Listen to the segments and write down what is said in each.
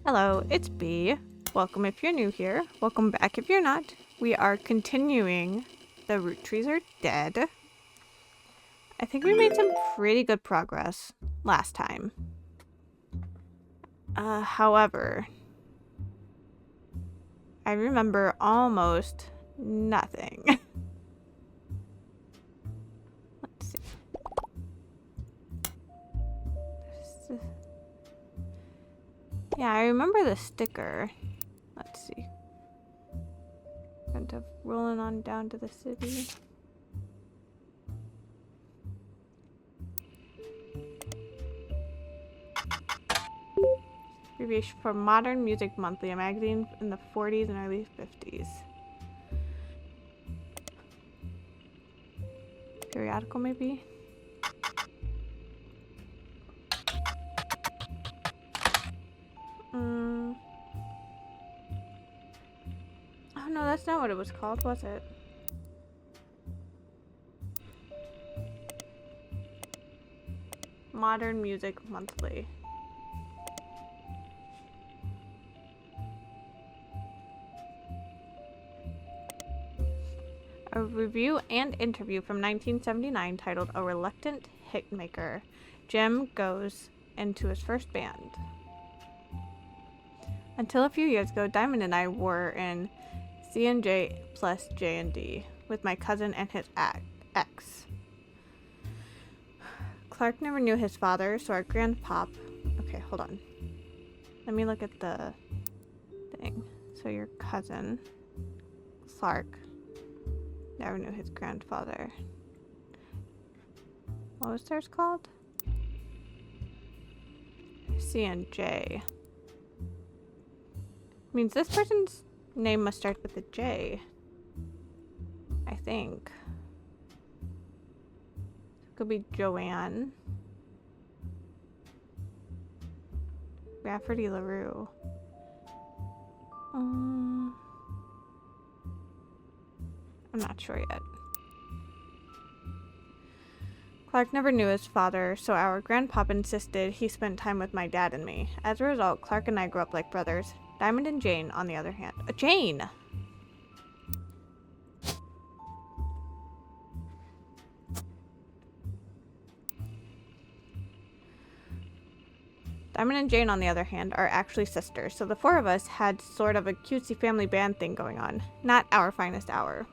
Hello, it's B. Welcome if you're new here. Welcome back if you're not. We are continuing The Roottrees Are Dead. I think we made some pretty good progress last time. However, I remember almost nothing. Let's see. Yeah, I remember the sticker. Let's see. Kind of rolling on down to the city. Abbreviation for Modern Music Monthly, a magazine in the 40s and early 50s. Periodical, maybe? Oh no, that's not what it was called, was it? Modern Music Monthly. A review and interview from 1979 titled A Reluctant Hitmaker. Jim goes into his first band. Until a few years ago, Diamond and I were in C&J plus J&D with my cousin and his ex. Clark never knew his father, so our grandpop... Okay, hold on. Let me look at the thing. So your cousin, Clark, never knew his grandfather. What was theirs called? C&J. Means this person's name must start with a J. I think. It could be Joanne. Rafferty LaRue. I'm not sure yet. Clark never knew his father, so our grandpop insisted he spent time with my dad and me. As a result, Clark and I grew up like brothers. Diamond and Jane, on the other hand. Jane! Diamond and Jane, on the other hand, are actually sisters, so the four of us had sort of a cutesy family band thing going on. Not our finest hour.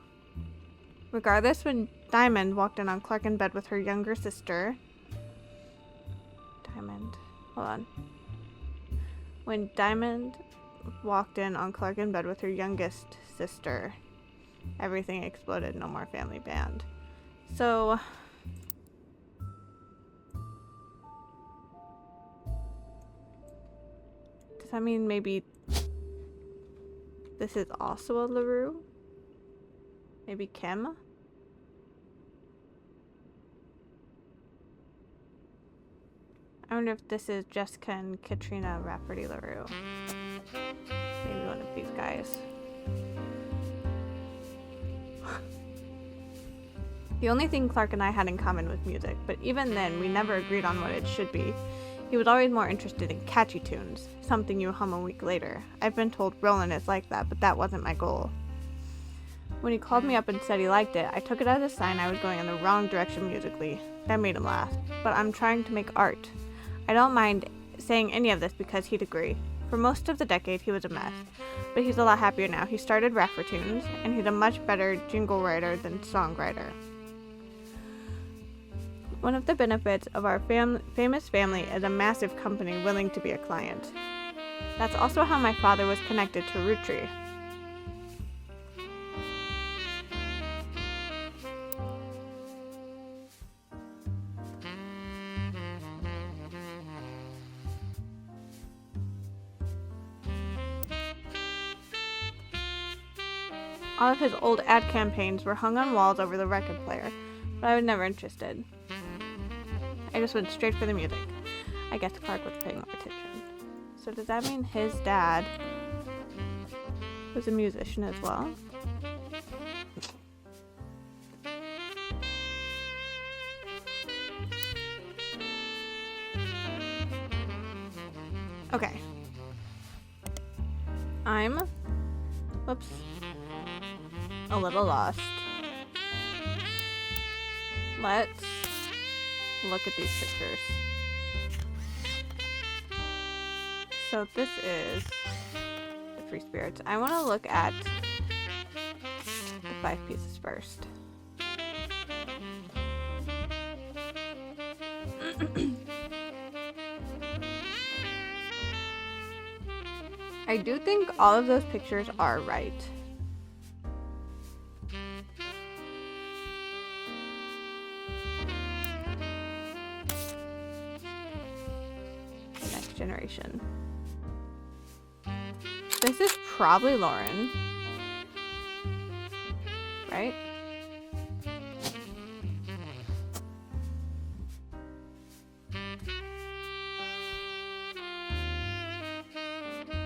Regardless, when Diamond walked in on Clark in bed with her younger sister... Hold on. When Diamond walked in on Clark in bed with her youngest sister, everything exploded. No more family band. So... does that mean maybe this is also a LaRue? Maybe Kim? I wonder if this is Jessica and Katrina Rafferty LaRue. Maybe one of these guys. The only thing Clark and I had in common was music, but even then we never agreed on what it should be. He was always more interested in catchy tunes, something you hum a week later. I've been told Roland is like that, but that wasn't my goal. When he called me up and said he liked it, I took it as a sign I was going in the wrong direction musically. That made him laugh. But I'm trying to make art. I don't mind saying any of this because he'd agree. For most of the decade, he was a mess. But he's a lot happier now. He started Raffer Tunes, and he's a much better jingle writer than songwriter. One of the benefits of our famous family is a massive company willing to be a client. That's also how my father was connected to Roottrees. All of his old ad campaigns were hung on walls over the record player, but I was never interested. I just went straight for the music. I guess Clark was paying more attention. So does that mean his dad was a musician as well? Okay. I'm, whoops, a little lost. Let's look at these pictures. So this is the free spirits. I want to look at the 5 pieces first. I do think all of those pictures are right. The next generation. This is probably Lauren, right?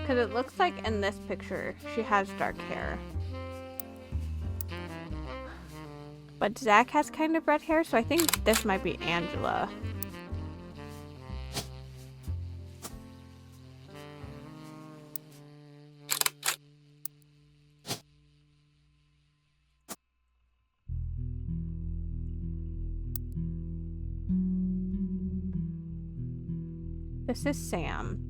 Because it looks like in this picture, she has dark hair. But Zach has kind of red hair, so I think this might be Angela. This is Sam.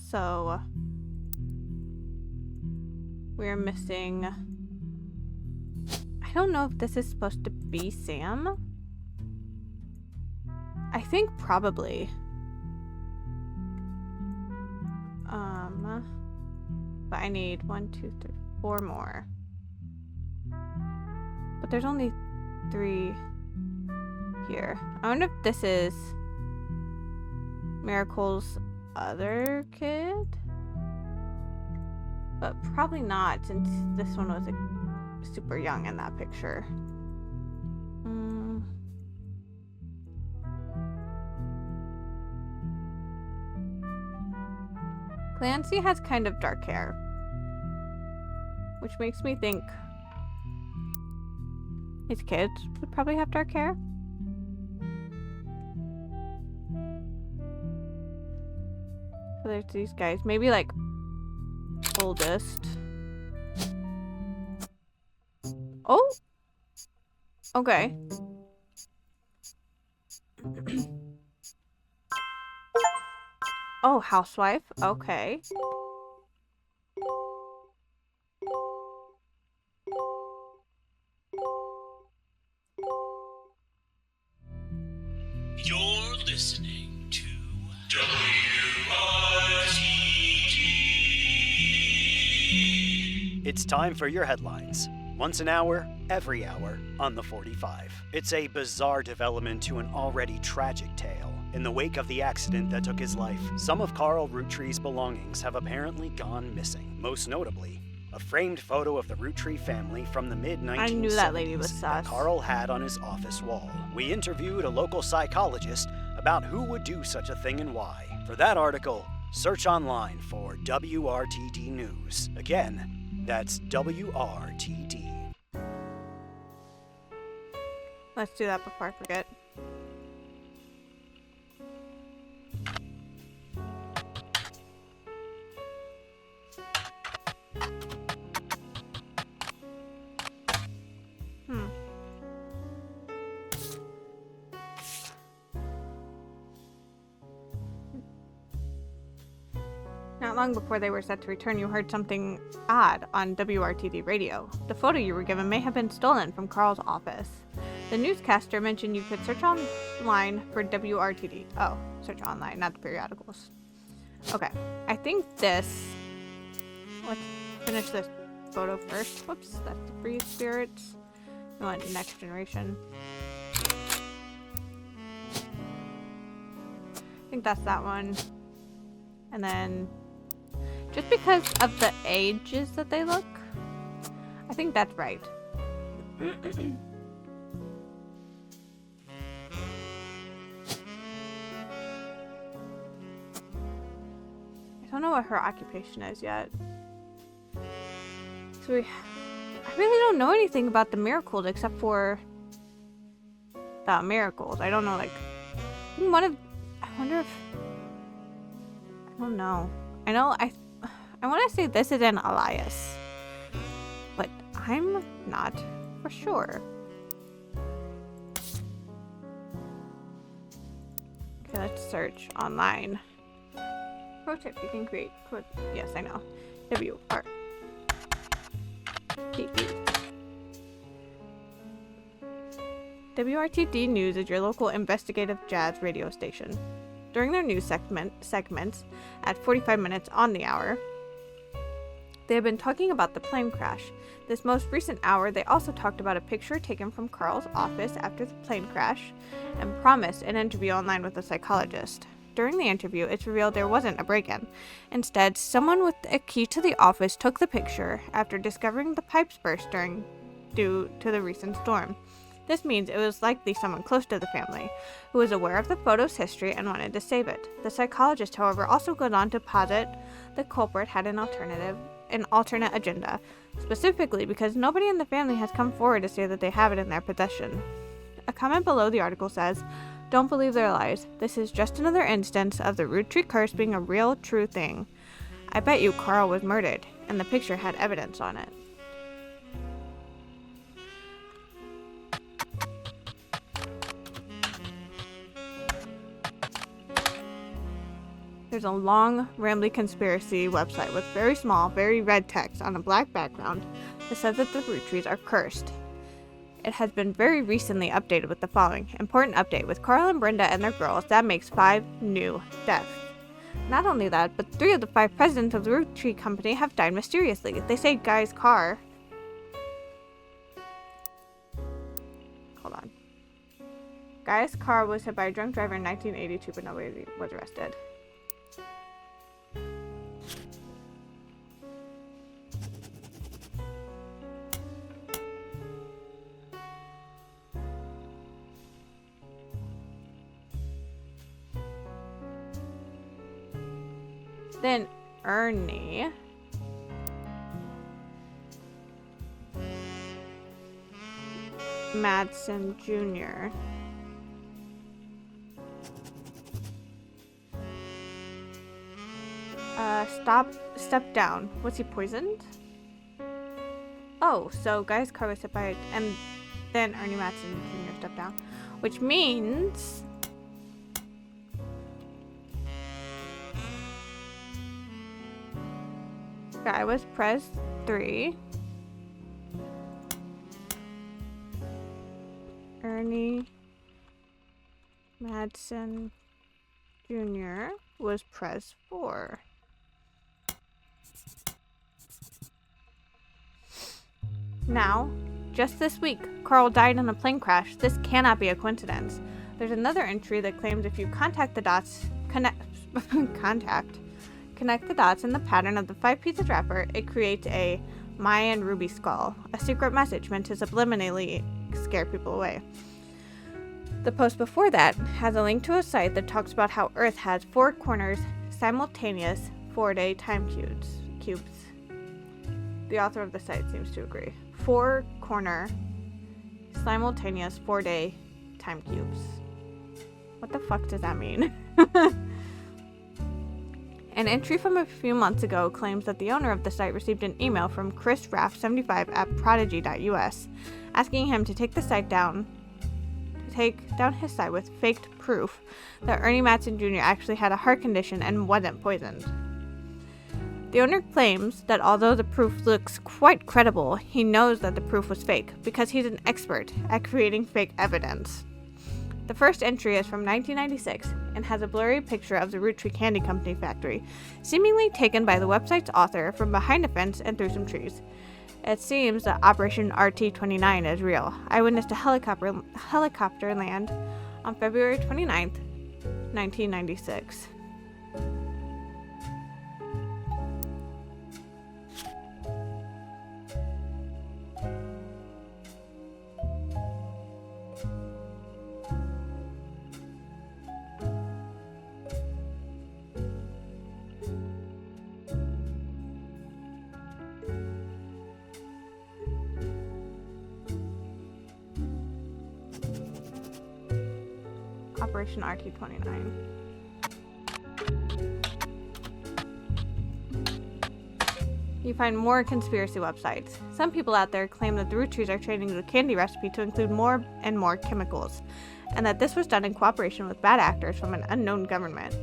So we're missing, I don't know if this is supposed to be Sam. I think probably. But I need 1, 2, 3, 4 more. But there's only 3 here. I wonder if this is Miracle's other kid? But probably not, since this one was super young in that picture. Clancy has kind of dark hair, which makes me think his kids would probably have dark hair. So there's these guys, maybe like oldest. Oh, okay. Oh, housewife. Okay. You're listening to WRTD. It's time for your headlines. Once an hour, every hour, on the 45. It's a bizarre development to an already tragic tale. In the wake of the accident that took his life, some of Carl Roottree's belongings have apparently gone missing. Most notably, a framed photo of the Roottree family from the mid-1970s I knew that lady was sus. that Carl had on his office wall. We interviewed a local psychologist about who would do such a thing and why. For that article, search online for WRTD News. Again, that's WRTD. Let's do that before I forget. Not long before they were set to return, you heard something odd on WRTD radio. The photo you were given may have been stolen from Carl's office. The newscaster mentioned you could search online for WRTD. Oh, search online, not the periodicals. Okay, I think this... Let's finish this photo first. Whoops, that's the free spirits. We want next generation. I think that's that one. And then... just because of the ages that they look, I think that's right. I don't know what her occupation is yet. So I really don't know anything about the miracles except for the miracles. I don't know, like, I wonder if, I don't know. I know I want to say this is an alias, but I'm not for sure. Okay, let's search online. Pro tip, you can create code. Yes, I know. WRTD News is your local investigative jazz radio station. During their news segments at 45 minutes on the hour, they have been talking about the plane crash. This most recent hour, they also talked about a picture taken from Carl's office after the plane crash and promised an interview online with a psychologist. During the interview, it's revealed there wasn't a break-in. Instead, someone with a key to the office took the picture after discovering the pipes burst due to the recent storm. This means it was likely someone close to the family, who was aware of the photo's history and wanted to save it. The psychologist, however, also goes on to posit the culprit had an alternate agenda, specifically because nobody in the family has come forward to say that they have it in their possession. A comment below the article says, "Don't believe their lies. This is just another instance of the Roottrees curse being a real, true thing. I bet you Carl was murdered, and the picture had evidence on it." There's a long, rambly conspiracy website with very small, very red text on a black background that says that the Roottrees are cursed. It has been very recently updated with the following important update. With Carl and Brenda and their girls, that makes 5 new deaths. Not only that, but 3 of the 5 presidents of the Roottrees company have died mysteriously. They say Guy's car... Hold on. Guy's car was hit by a drunk driver in 1982, but nobody was arrested. Then Ernie Madsen Jr. Step down. Was he poisoned? Oh, so Guy's car was hit by, and then Ernie Madsen Jr. stepped down, which means Guy was Pres 3. Ernie Madsen Jr. was Pres 4. Now, just this week, Carl died in a plane crash. This cannot be a coincidence. There's another entry that claims if you connect the dots in the pattern of the 5 pieces wrapper, it creates a Mayan ruby skull, a secret message meant to subliminally scare people away. The post before that has a link to a site that talks about how Earth has 4 corners, simultaneous 4-day time cubes. The author of the site seems to agree. 4-corner, simultaneous 4-day time cubes. What the fuck does that mean? An entry from a few months ago claims that the owner of the site received an email from Chris Raff75 at prodigy.us asking him to take down his site with faked proof that Ernie Madsen Jr. actually had a heart condition and wasn't poisoned. The owner claims that although the proof looks quite credible, he knows that the proof was fake because he's an expert at creating fake evidence. The first entry is from 1996 and has a blurry picture of the Roottrees Candy Company factory, seemingly taken by the website's author from behind a fence and through some trees. It seems that Operation RT-29 is real. I witnessed a helicopter land on February 29th, 1996. Operation RT-29. you find more conspiracy websites. Some people out there claim that the Roottrees are changing the candy recipe to include more and more chemicals, and that this was done in cooperation with bad actors from an unknown government.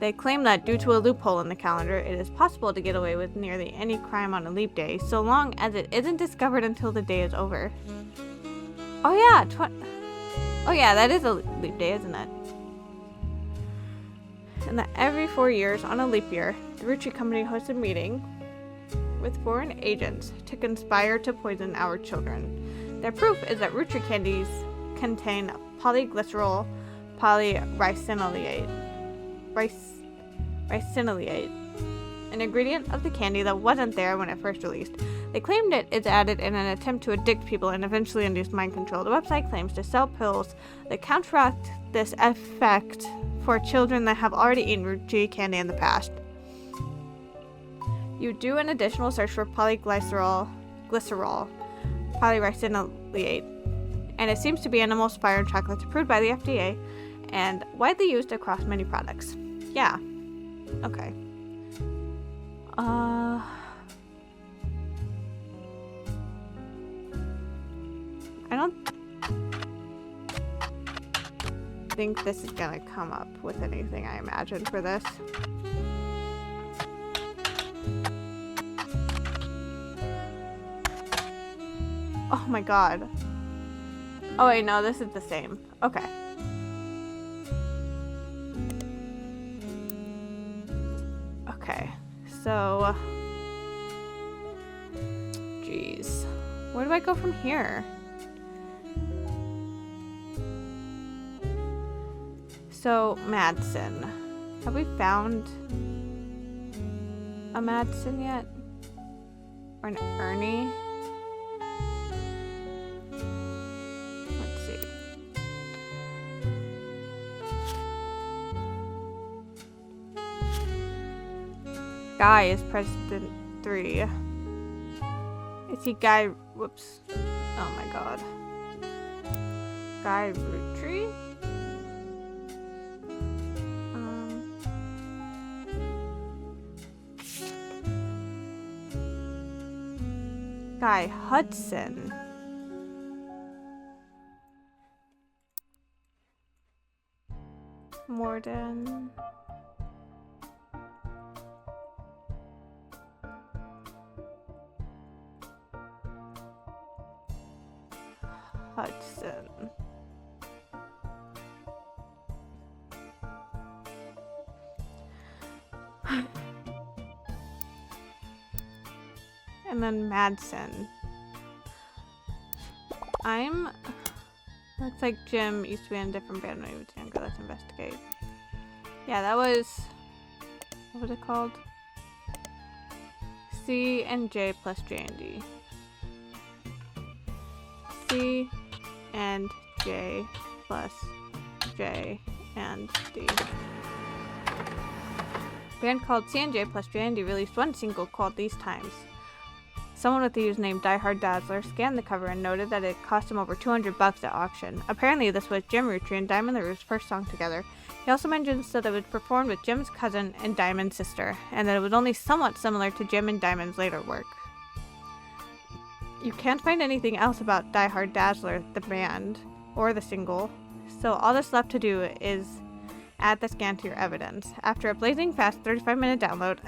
They claim that due to a loophole in the calendar, it is possible to get away with nearly any crime on a leap day, so long as it isn't discovered until the day is over. Oh yeah, that is a leap day, isn't it? And that every 4 years on a leap year, the Roottrees Company hosts a meeting with foreign agents to conspire to poison our children. Their proof is that Roottrees candies contain polyglycerol polyricinoleate, an ingredient of the candy that wasn't there when it first released. They claimed it is added in an attempt to addict people and eventually induce mind control. The website claims to sell pills that counteract this effect for children that have already eaten Roottrees candy in the past. You do an additional search for polyglycerol polyricinoleate, and it seems to be an emulsifier in chocolates approved by the FDA and widely used across many products. Yeah. Okay. I don't think this is gonna come up with anything I imagined for this. Oh my god. Oh wait, no, this is the same. Okay. Okay, so... Jeez. Where do I go from here? So, Madsen. Have we found a Madsen yet? Or an Ernie? Let's see. Guy is President 3. Is he Guy... Whoops. Oh my god. Guy Roottrees? Guy Hudson. Morden. Hudson. And then Madsen. Looks like Jim used to be in a different band when he was younger. Let's investigate. Yeah, that was... What was it called? C and J plus J and D. C and J plus J and D. Band called C and J plus J and D released one single called These Times. Someone with the username Die Hard Dazzler scanned the cover and noted that it cost him over $200 at auction. Apparently, this was Jim Roottrees and Diamond the Roof's first song together. He also mentions that it was performed with Jim's cousin and Diamond's sister, and that it was only somewhat similar to Jim and Diamond's later work. You can't find anything else about Die Hard Dazzler, the band, or the single, so all that's left to do is add the scan to your evidence. After a blazing fast 35-minute download,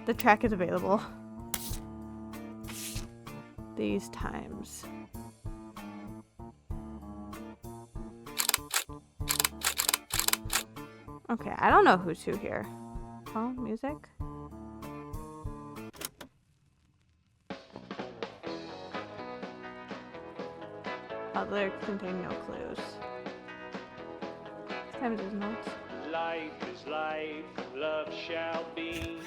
the track is available. These Times. Okay, I don't know who's who here. Oh, music? Oh, the lyrics contain no clues. Times is notes. Life is life, love shall be.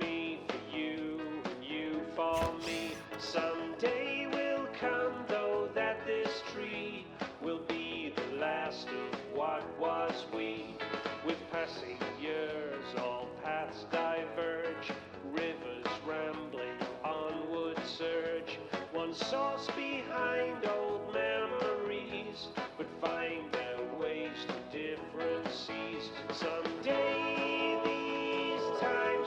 Me for you, and you for me. Someday will come, though, that this tree will be the last of what was we. With passing years, all paths diverge, rivers rambling onward surge. One source behind old memories, but find their ways to different seas. Someday these times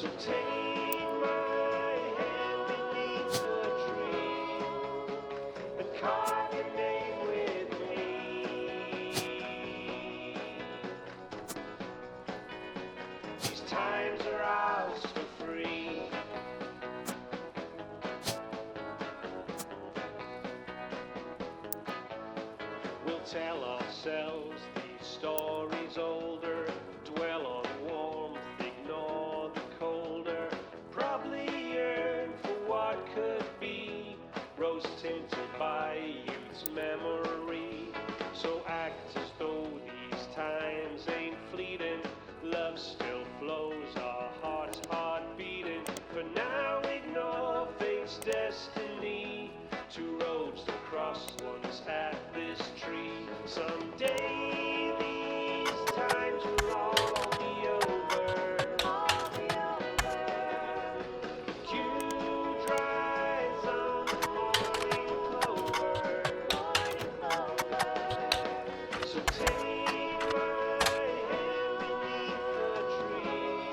So take my hand beneath the tree and carve your name with me. These times are ours for free. We'll tell ourselves these stories older, dwell on warmth, ignore the colder, probably yearn for what could be, rose tinted by youth's memory. So act as though these times ain't fleeting, love still flows, our hearts heart beating. For now ignore fate's destiny, two roads that cross once at this tree. Someday these times will all be over. Dew dries on the morning clover. So take my hand beneath the tree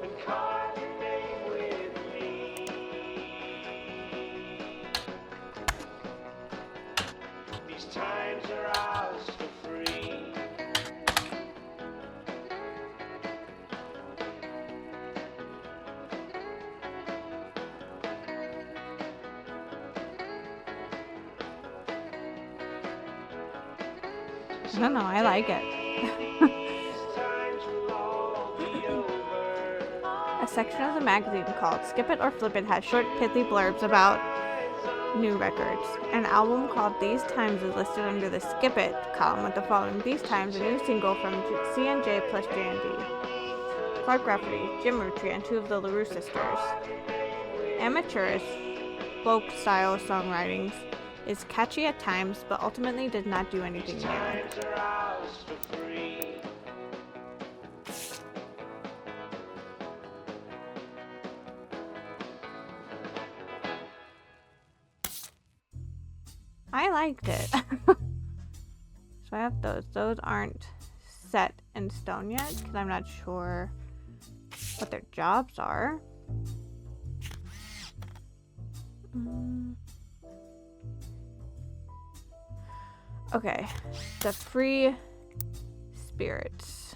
and carve your name with me. These times are ours for free. I don't know, I like it. These times will all be over. A section of the magazine called Skip It or Flip It has short, pithy blurbs about new records. An album called These Times is listed under the Skip It column with the following: These Times, a new single from C&J plus J&D. Clark Rafferty, Jim Roottrees, and two of the LaRue sisters. Amateurish folk-style songwriting is catchy at times, but ultimately did not do anything new. Times are ours for free. I liked it. So I have those. Those aren't set in stone yet because I'm not sure what their jobs are. Okay, the free spirits.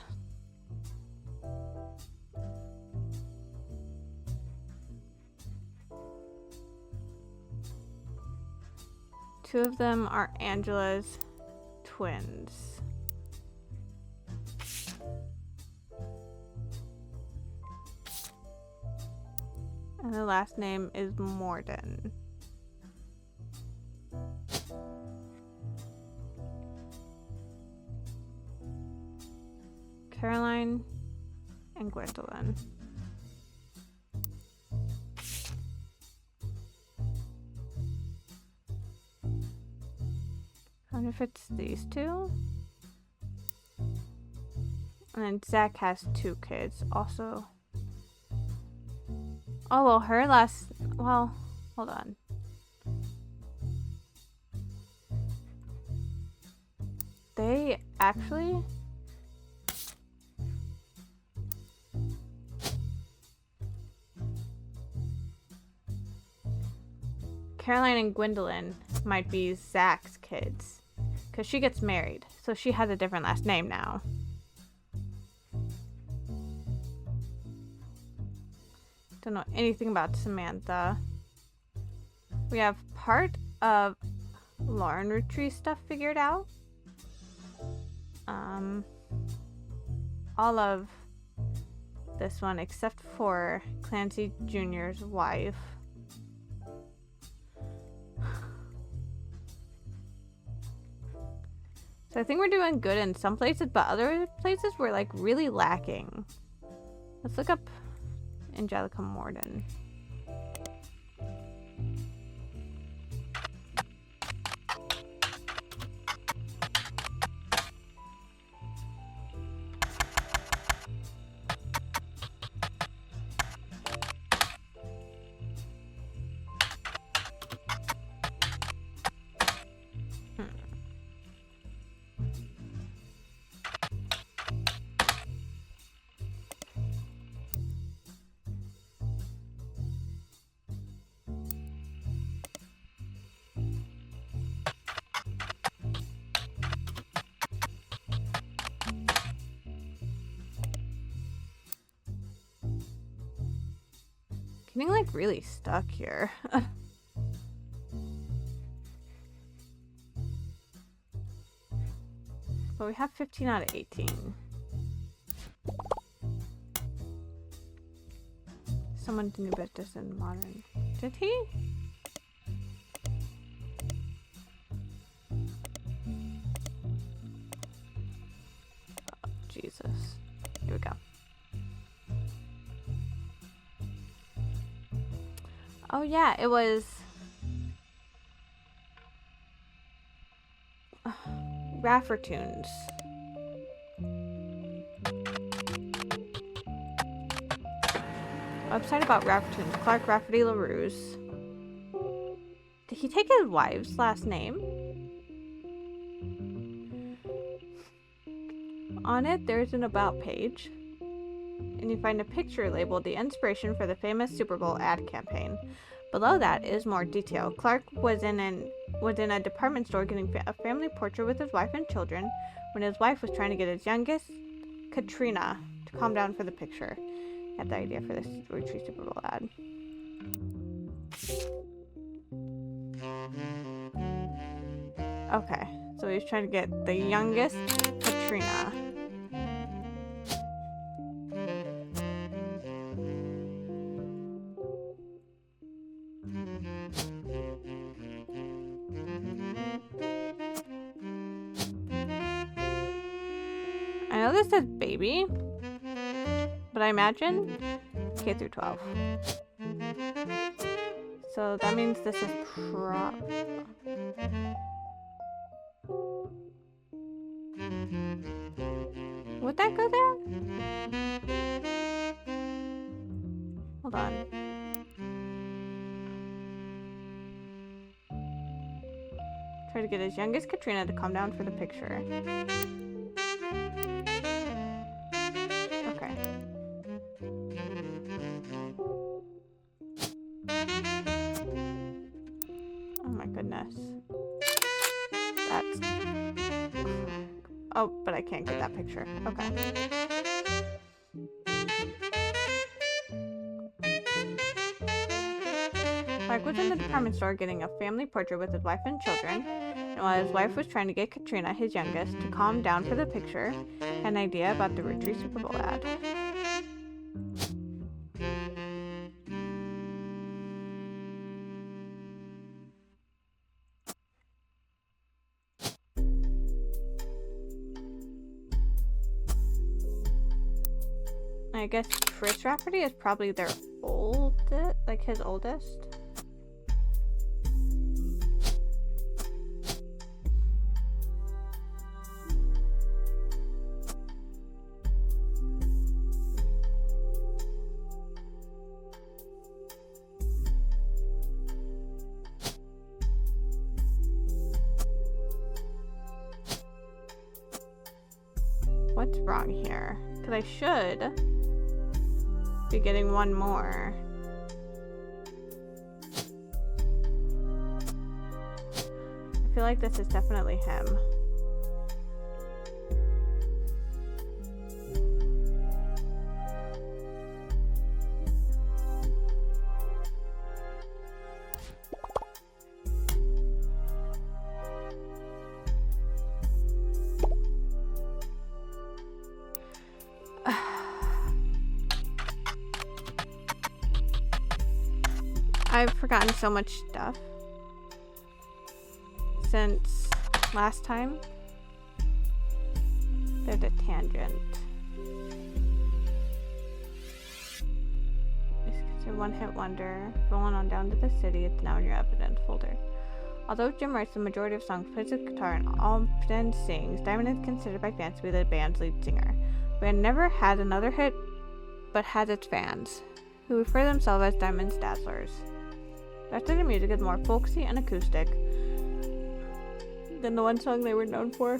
Two of them are Angela's twins. And the last name is Morden. Caroline and Gwendolyn. I wonder if it's these two. And then Zach has two kids also. Oh, well, her last... Well, hold on. They actually... Caroline and Gwendolyn might be Zach's kids. Because she gets married. So she has a different last name now. Don't know anything about Samantha. We have part of Lauren Roottrees stuff figured out. All of this one except for Clancy Jr.'s wife. So I think we're doing good in some places, but other places we're like really lacking. Let's look up Angelica Morden. getting like really stuck here. But we have 15 out of 18. Someone didn't bet this in modern. Did he? Oh, Jesus. Here we go. Oh yeah, it was Raffertoons. Website about Raffertoons. Clark Rafferty LaRue's. Did he take his wife's last name? On it, there's an about page. And you find a picture labeled the inspiration for the famous Super Bowl ad campaign. Below that is more detail. Clark was in a department store getting a family portrait with his wife and children when his wife was trying to get his youngest, Katrina, to calm down for the picture. He had the idea for this Roottrees Super Bowl ad. Okay, so he's trying to get the youngest, Katrina. I know this says baby, but I imagine K through 12. So that means this is would that go there? Hold on. Try to get his youngest Katrina to calm down for the picture. Okay. Oh my goodness. That's... Oh, but I can't get that picture. Okay. Clark was in the department store getting a family portrait with his wife and children, and while his wife was trying to get Katrina, his youngest, to calm down for the picture, had an idea about the Roottrees Super Bowl ad. I guess Chris Rafferty is probably their oldest, like his oldest. What's wrong here? Because I should be getting one more. I feel like this is definitely him. I've forgotten so much stuff since last time. There's a tangent. It's your one-hit wonder. Rolling on down to the city. It's now in your evidence folder. Although Jim writes the majority of songs, plays the guitar, and often sings, Diamond is considered by fans to be the band's lead singer. The band never had another hit, but has its fans, who refer to themselves as Diamond's Dazzlers. The rest of the music is more folksy and acoustic than the one song they were known for.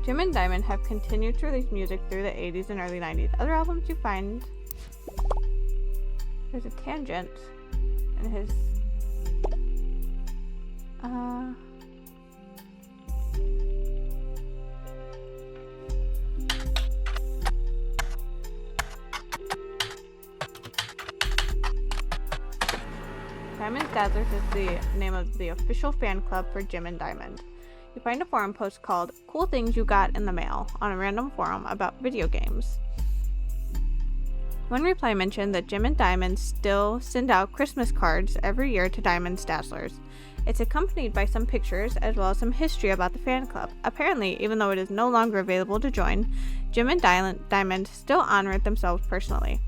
Jim and Diamond have continued to release music through the 80s and early 90s. Other albums you find, there's a tangent in his Dazzlers is the name of the official fan club for Jim and Diamond. You find a forum post called Cool Things You Got in the Mail on a random forum about video games. One reply mentioned that Jim and Diamond still send out Christmas cards every year to Diamond's Dazzlers. It's accompanied by some pictures as well as some history about the fan club. Apparently, even though it is no longer available to join, Jim and Diamond still honor it themselves personally.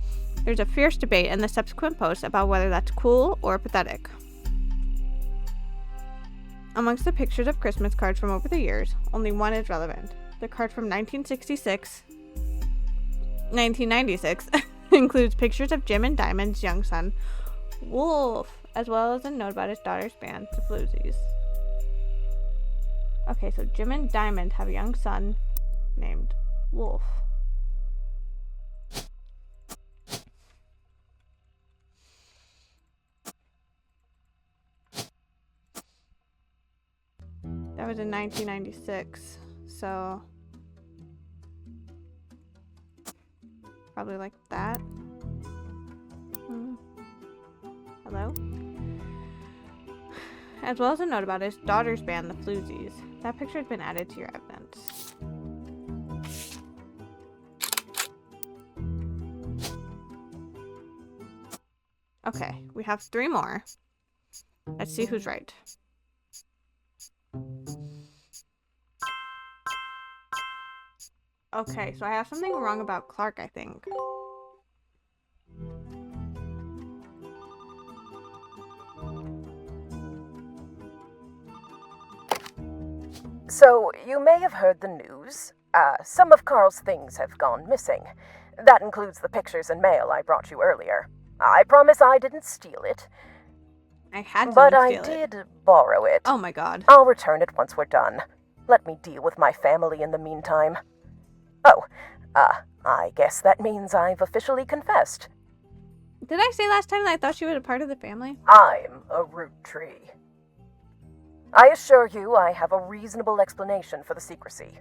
There's a fierce debate in the subsequent posts about whether that's cool or pathetic. Amongst the pictures of Christmas cards from over the years, only one is relevant. The card from 1996 includes pictures of Jim and Diamond's young son, Wolf, as well as a note about his daughter's band, the Floozies. Okay, so Jim and Diamond have a young son named Wolf. That was in 1996, so probably like that. Hello? As well as a note about his daughter's band, the Floozies. That picture has been added to your evidence. Okay, we have 3 more. Let's see who's right. Okay, so I have something wrong about Clark, I think. So, you may have heard the news. Some of Carl's things have gone missing. That includes the pictures and mail I brought you earlier. I promise I didn't steal it. I had to But steal I it. did borrow it. Oh my god. I'll return it once we're done. Let me deal with my family in the meantime. Oh, I guess that means I've officially confessed. Did I say last time that I thought she was a part of the family? I'm a Rootttree. I assure you I have a reasonable explanation for the secrecy.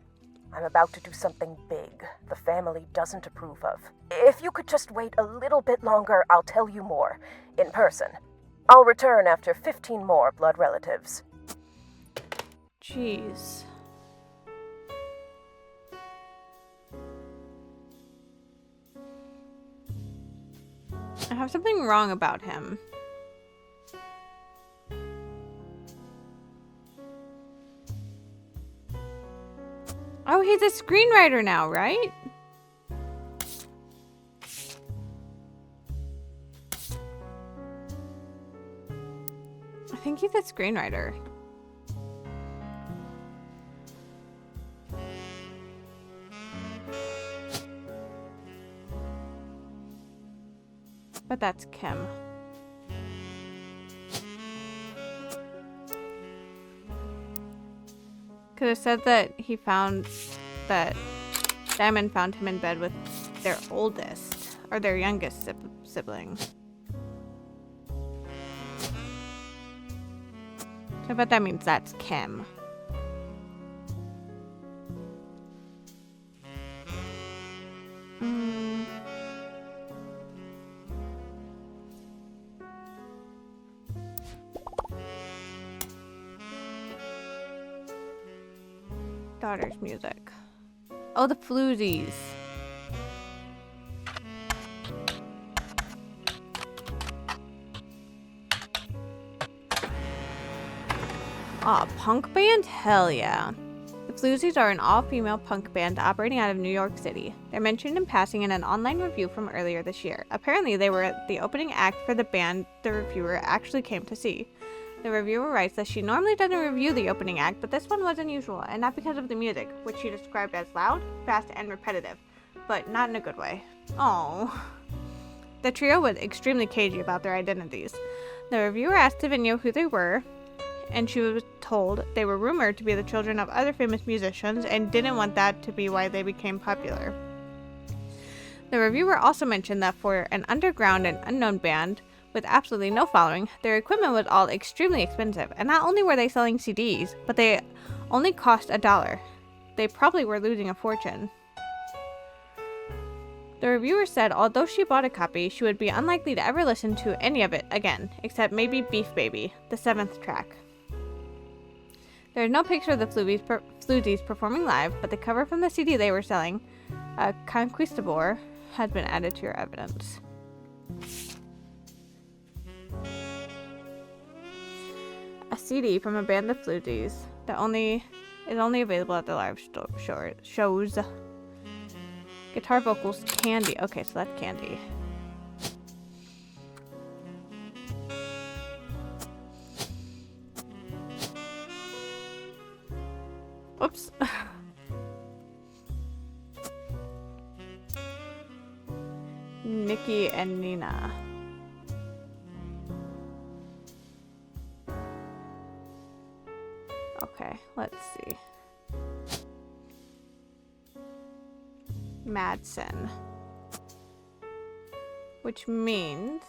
I'm about to do something big the family doesn't approve of. If you could just wait a little bit longer, I'll tell you more, in person. I'll return after 15 more blood relatives. Jeez. I have something wrong about him. Oh, he's a screenwriter now, right? I think he's a screenwriter. But that's Kim. Because it said that he found that Diamond found him in bed with their oldest or their youngest sibling. So I bet that means that's Kim. Daughter's music. Oh, the Floozies. Aw, punk band? Hell yeah. The Floozies are an all-female punk band operating out of New York City. They're mentioned in passing in an online review from earlier this year. Apparently, they were the opening act for the band the reviewer actually came to see. The reviewer writes that she normally doesn't review the opening act, but this one was unusual, and not because of the music, which she described as loud, fast, and repetitive, but not in a good way. Oh. The trio was extremely cagey about their identities. The reviewer asked Lavinia who they were, and she was told they were rumored to be the children of other famous musicians and didn't want that to be why they became popular. The reviewer also mentioned that for an underground and unknown band with absolutely no following, their equipment was all extremely expensive, and not only were they selling CDs, but they only cost $1. They probably were losing a fortune. The reviewer said although she bought a copy, she would be unlikely to ever listen to any of it again, except maybe Beef Baby, the 7th track. There is no picture of the Floozies performing live, but the cover from the CD they were selling, Conquistador, has been added to your evidence. A CD from a band of Floozies that is only available at the live shows. Guitar vocals, Candy. Okay, so that's Candy. Oops. Nikki and Nina. Okay, let's see. Madsen. Which means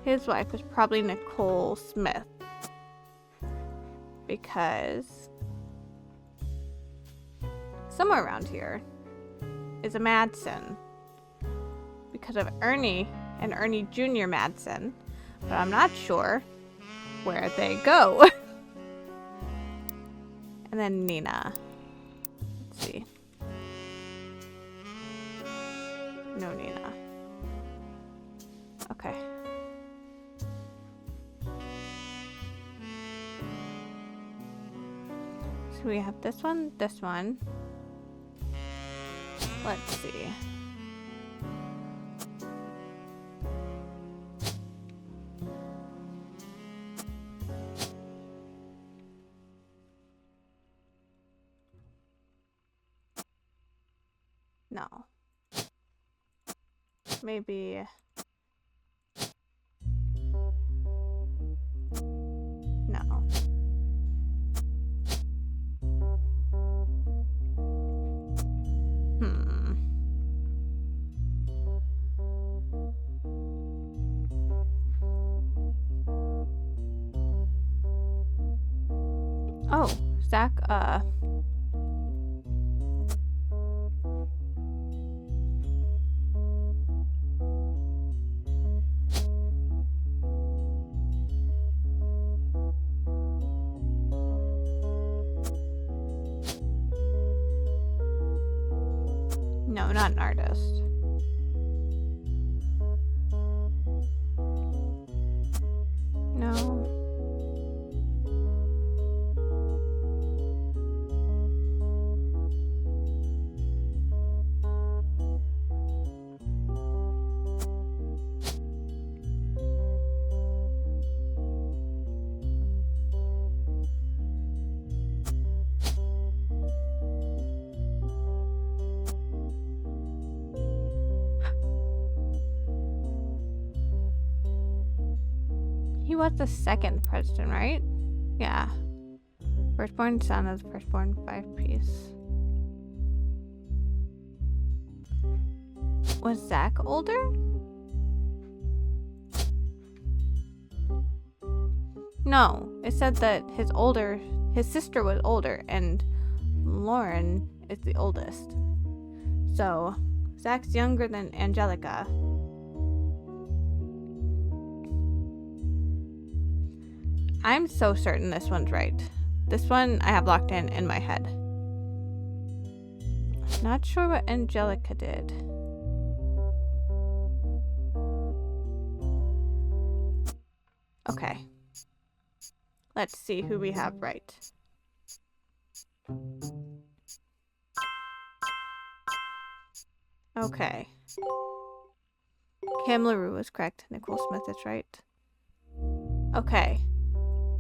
his wife is probably Nicole Smith. Because somewhere around here is a Madsen. Because of Ernie and Ernie Jr. Madsen. But I'm not sure where they go. And then Nina. Let's see. No Nina. Okay. So we have this one, this one. Let's see. No. Maybe. No. Oh, Zach, no, not an artist. No. He was the second president, right? Yeah. Firstborn son of the firstborn 5-piece. Was Zach older? No, it said that his sister was older, and Lauren is the oldest. So, Zach's younger than Angelica. I'm so certain this one's right. This one I have locked in my head. Not sure what Angelica did. Okay. Let's see who we have right. Okay. Cam LaRue was correct. Nicole Smith is right. Okay.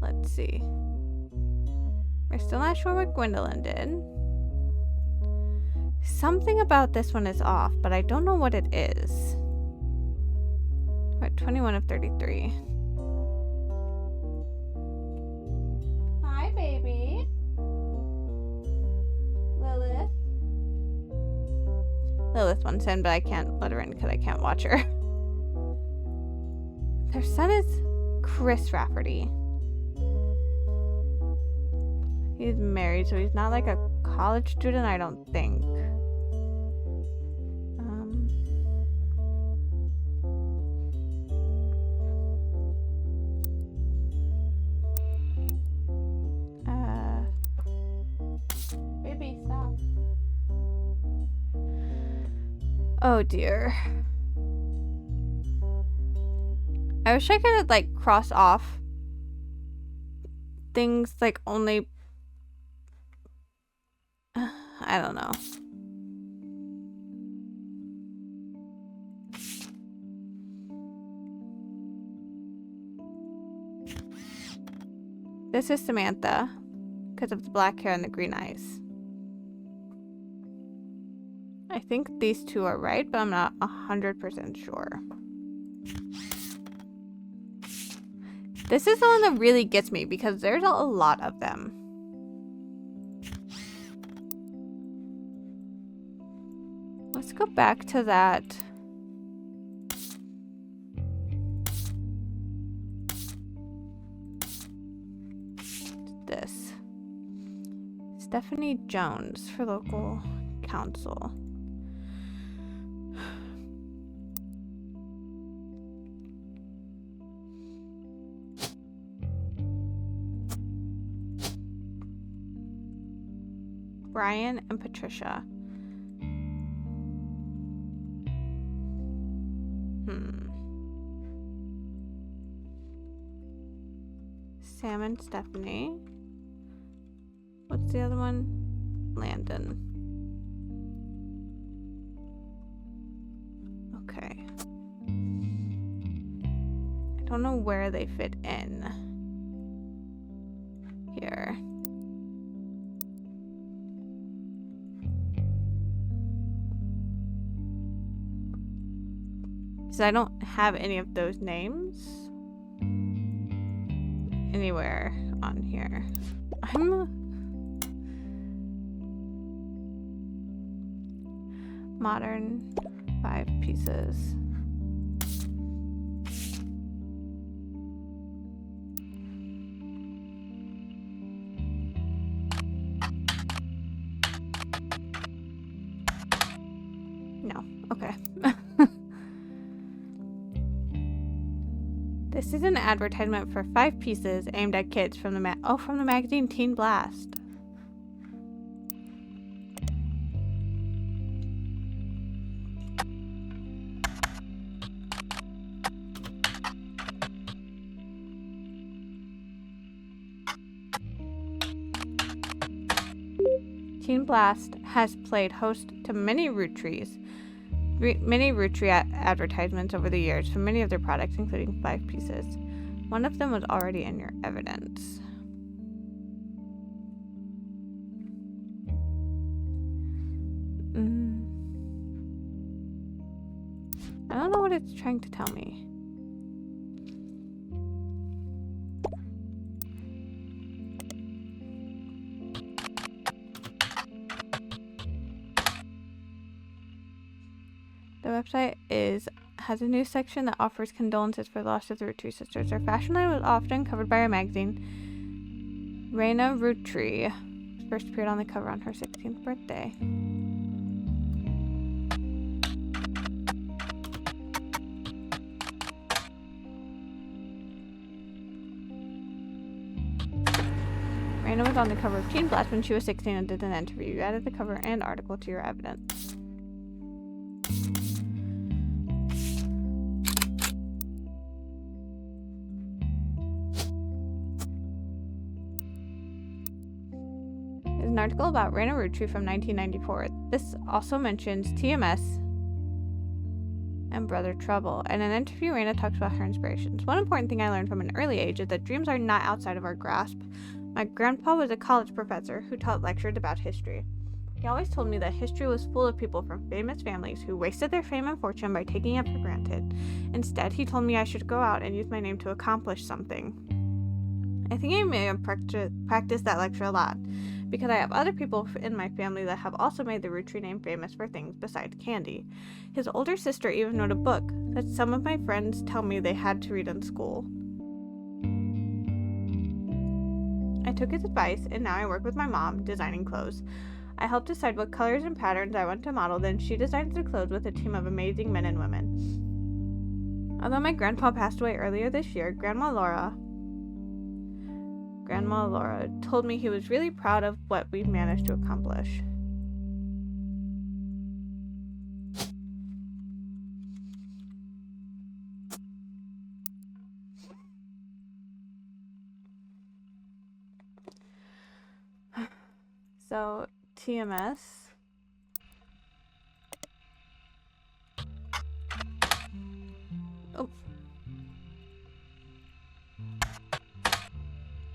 Let's see. We're still not sure what Gwendolyn did. Something about this one is off, but I don't know what it is. We're at 21 of 33. Hi, baby. Lilith. Lilith wants in, but I can't let her in because I can't watch her. Their son is Chris Rafferty. He's married, so he's not like a college student, I don't think. Baby, stop. Oh dear. I wish I could like cross off things like only I don't know. This is Samantha because of the black hair and the green eyes. I think these two are right, but I'm not 100% sure. This is the one that really gets me because there's a lot of them. Let's go back to that. This. Stephanie Jones for local council. Brian and Patricia. Sam and Stephanie. What's the other one? Landon. Okay. I don't know where they fit in. Here. Because I don't have any of those names anywhere on here. I'm modern 5 pieces. No, okay. This is an advertisement for 5 pieces aimed at kids from the from the magazine Teen Blast. Teen Blast has played host to many Roottrees. Many Roottrees advertisements over the years for many of their products, including 5 pieces. One of them was already in your evidence. I don't know what it's trying to tell me. The website has a news section that offers condolences for the loss of the Roottrees sisters. Their fashion line was often covered by our magazine. Raina Roottrie first appeared on the cover on her 16th birthday. Raina was on the cover of Teen Blast when she was 16 and did an interview. You added the cover and article to your evidence. An article about Raina Roottrie from 1994. This also mentions TMS and Brother Trouble. In an interview, Raina talks about her inspirations. One important thing I learned from an early age is that dreams are not outside of our grasp. My grandpa was a college professor who taught lectures about history. He always told me that history was full of people from famous families who wasted their fame and fortune by taking it for granted. Instead, he told me I should go out and use my name to accomplish something. I think I may have practiced that lecture a lot, because I have other people in my family that have also made the Roottrie name famous for things besides candy. His older sister even wrote a book that some of my friends tell me they had to read in school. I took his advice, and now I work with my mom, designing clothes. I helped decide what colors and patterns I want to model, then she designs the clothes with a team of amazing men and women. Although my grandpa passed away earlier this year, Grandma Laura told me he was really proud of what we've managed to accomplish. So, TMS. Oh.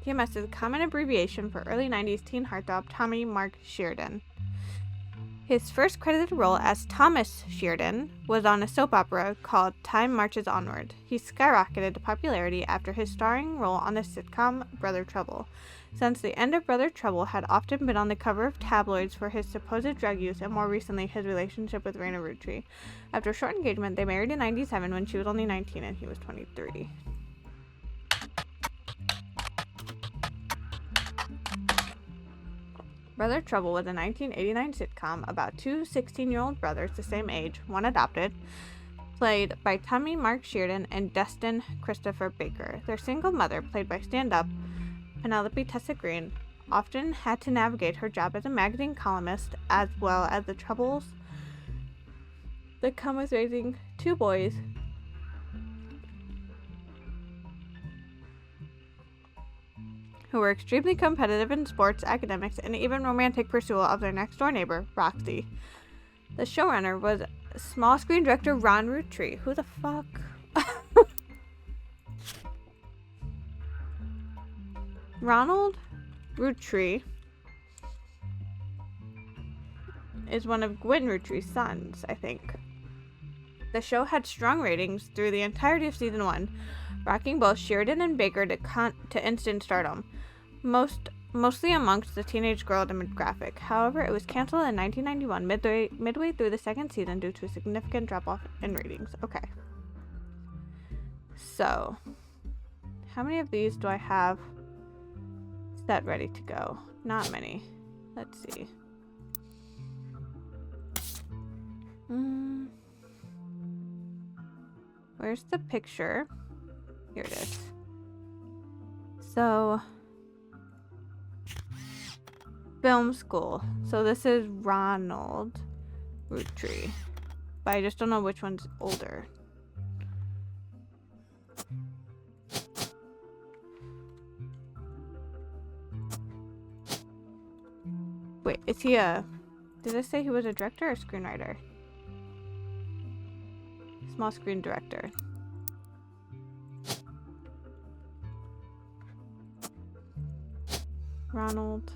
TMS is a common abbreviation for early 90s teen heartthrob Tommy Mark Sheridan. His first credited role as Thomas Sheridan was on a soap opera called Time Marches Onward. He skyrocketed to popularity after his starring role on the sitcom Brother Trouble. Since the end of Brother Trouble had often been on the cover of tabloids for his supposed drug use and more recently his relationship with Raina Roottrees. After a short engagement, they married in 97 when she was only 19 and he was 23. Brother Trouble was a 1989 sitcom about two 16-year-old brothers the same age, one adopted, played by Tommy Mark Sheridan and Destin Christopher Baker. Their single mother, played by stand-up Penelope Tessa Green, often had to navigate her job as a magazine columnist as well as the troubles that come with raising two boys who were extremely competitive in sports, academics, and even romantic pursuit of their next-door neighbor, Roxy. The showrunner was small screen director Ron Roottrees. Who the fuck? Ronald Roottrees is one of Gwen Rootrees' sons, I think. The show had strong ratings through the entirety of season 1, rocking both Sheridan and Baker to instant stardom, mostly amongst the teenage girl demographic. However, it was canceled in 1991, midway through the second season due to a significant drop-off in ratings. Okay. So, how many of these do I have set ready to go? Not many. Let's see. Where's the picture? Here it is. So, film school. So this is Ronald Roottrees, but I just don't know which one's older. Wait, is he a... Did I say he was a director or screenwriter? Small screen director. Ronald.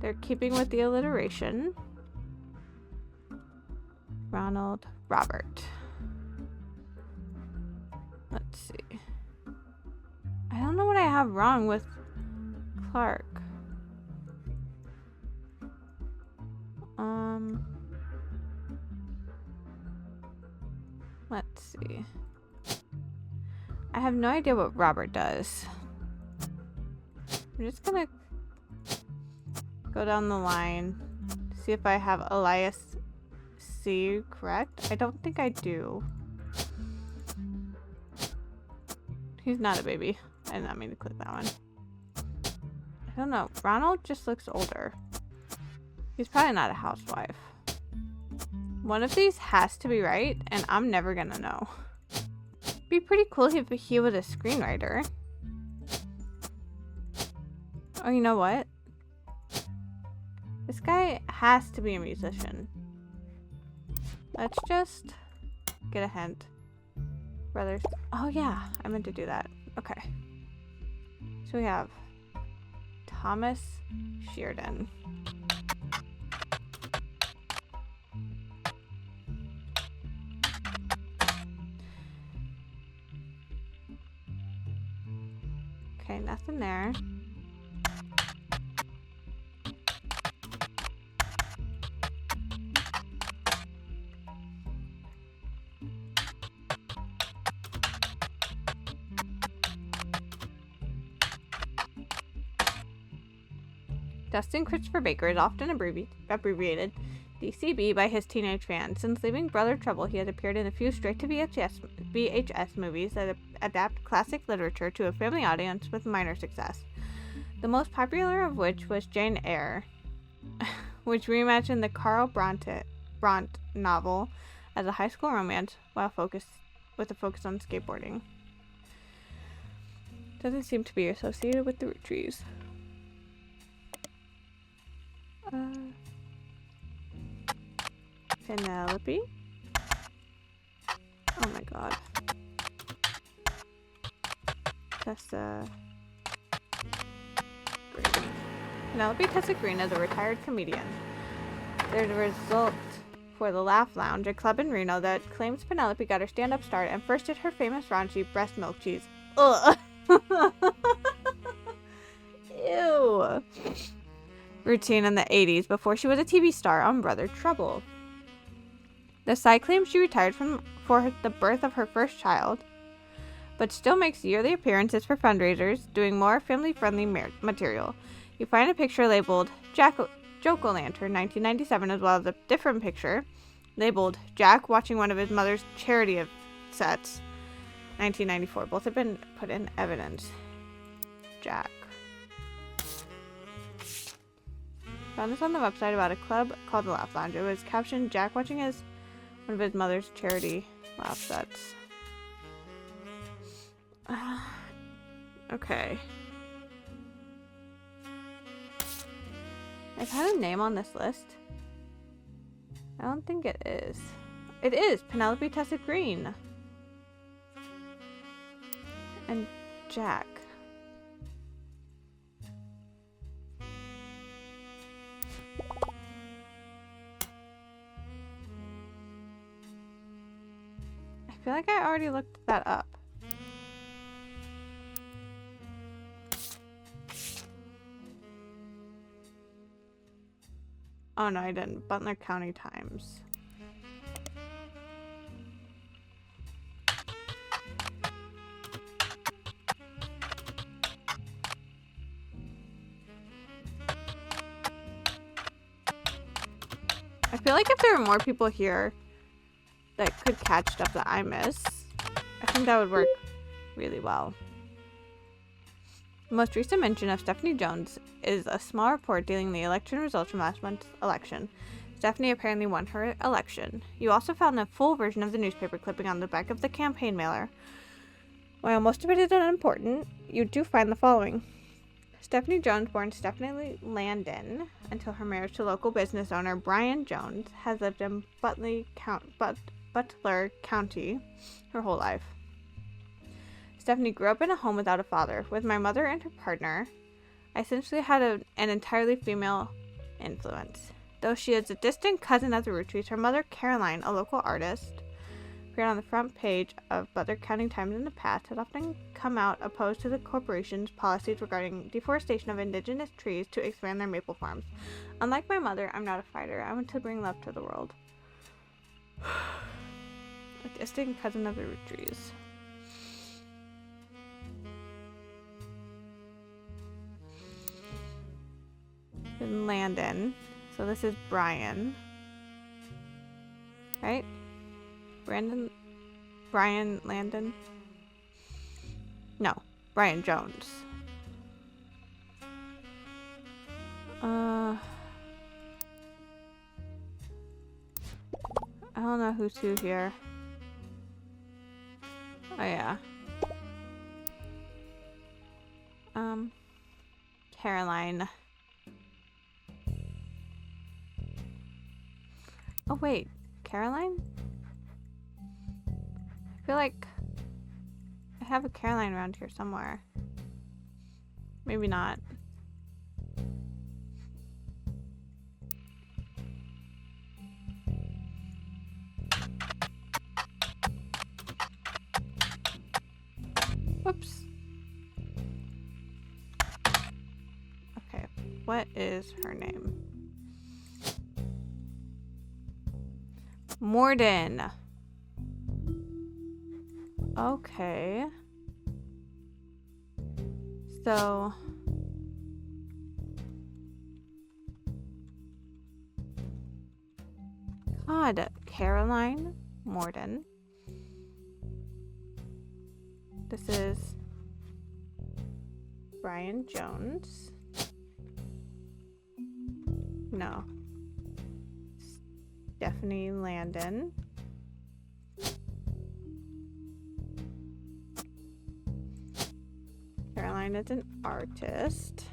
They're keeping with the alliteration. Ronald Robert. Let's see. I don't know what I have wrong with Clark. Let's see. I have no idea what Robert does. I'm just gonna go down the line, see if I have Elias C correct. I don't think I do. He's not a baby. I did not mean to click that one. I don't know. Ronald just looks older. He's probably not a housewife. One of these has to be right, and I'm never gonna know. It'd be pretty cool if he was a screenwriter. Oh, you know what? This guy has to be a musician. Let's just get a hint. Brothers. Oh, yeah. I meant to do that. Okay. So we have Thomas Sheridan. Okay, nothing there. Dustin Christopher Baker is often abbreviated DCB by his teenage fans. Since leaving Brother Trouble, he has appeared in a few straight-to-VHS movies that adapt classic literature to a family audience with minor success. The most popular of which was Jane Eyre, which reimagined the Carl Bront novel as a high school romance with a focus on skateboarding. Doesn't seem to be associated with the Roottrees. Penelope. Oh my god. Tessa Green. Penelope Tessa Green is a retired comedian. There's a result for the Laugh Lounge, a club in Reno that claims Penelope got her stand-up start and first did her famous raunchy breast milk cheese. Ugh. Ew. Routine in the 80s before she was a TV star on Brother Trouble. The site claims she retired for the birth of her first child, but still makes yearly appearances for fundraisers, doing more family-friendly material. You find a picture labeled Joke-O-Lantern 1997, as well as a different picture labeled Jack watching one of his mother's charity sets 1994. Both have been put in evidence. Jack. Found this on the website about a club called the Laugh Lounge. It was captioned Jack watching one of his mother's charity laugh sets. Okay. I've had a name on this list. I don't think it is. It is Penelope Tessa Green. And Jack. I feel like I already looked that up. Oh no, I didn't. Butler County Times. I feel like if there were more people here that could catch stuff that I miss, I think that would work really well. The most recent mention of Stephanie Jones is a small report dealing the election results from last month's election. Stephanie apparently won her election. You also found a full version of the newspaper clipping on the back of the campaign mailer. While most of it is unimportant, you do find the following. Stephanie Jones, born Stephanie Landon, until her marriage to local business owner Brian Jones, has lived in Butler County her whole life. Stephanie grew up in a home without a father. With my mother and her partner, I essentially had an entirely female influence. Though she is a distant cousin of the Roottrees, her mother, Caroline, a local artist, appeared on the front page of Butler County Times in the past, has often come out opposed to the corporation's policies regarding deforestation of indigenous trees to expand their maple farms. Unlike my mother, I'm not a fighter. I want to bring love to the world. A distant cousin of the Roottrees. And Landon. So this is Brian. Right? Brian Landon? No, Brian Jones. I don't know who's who here. Oh yeah. Caroline. Oh wait, Caroline? I feel like I have a Caroline around here somewhere. Maybe not. Whoops. Okay, what is her name? Morden. Okay. Odd. Caroline Morden. This is Brian Jones. No. Stephanie Landon. Caroline is an artist.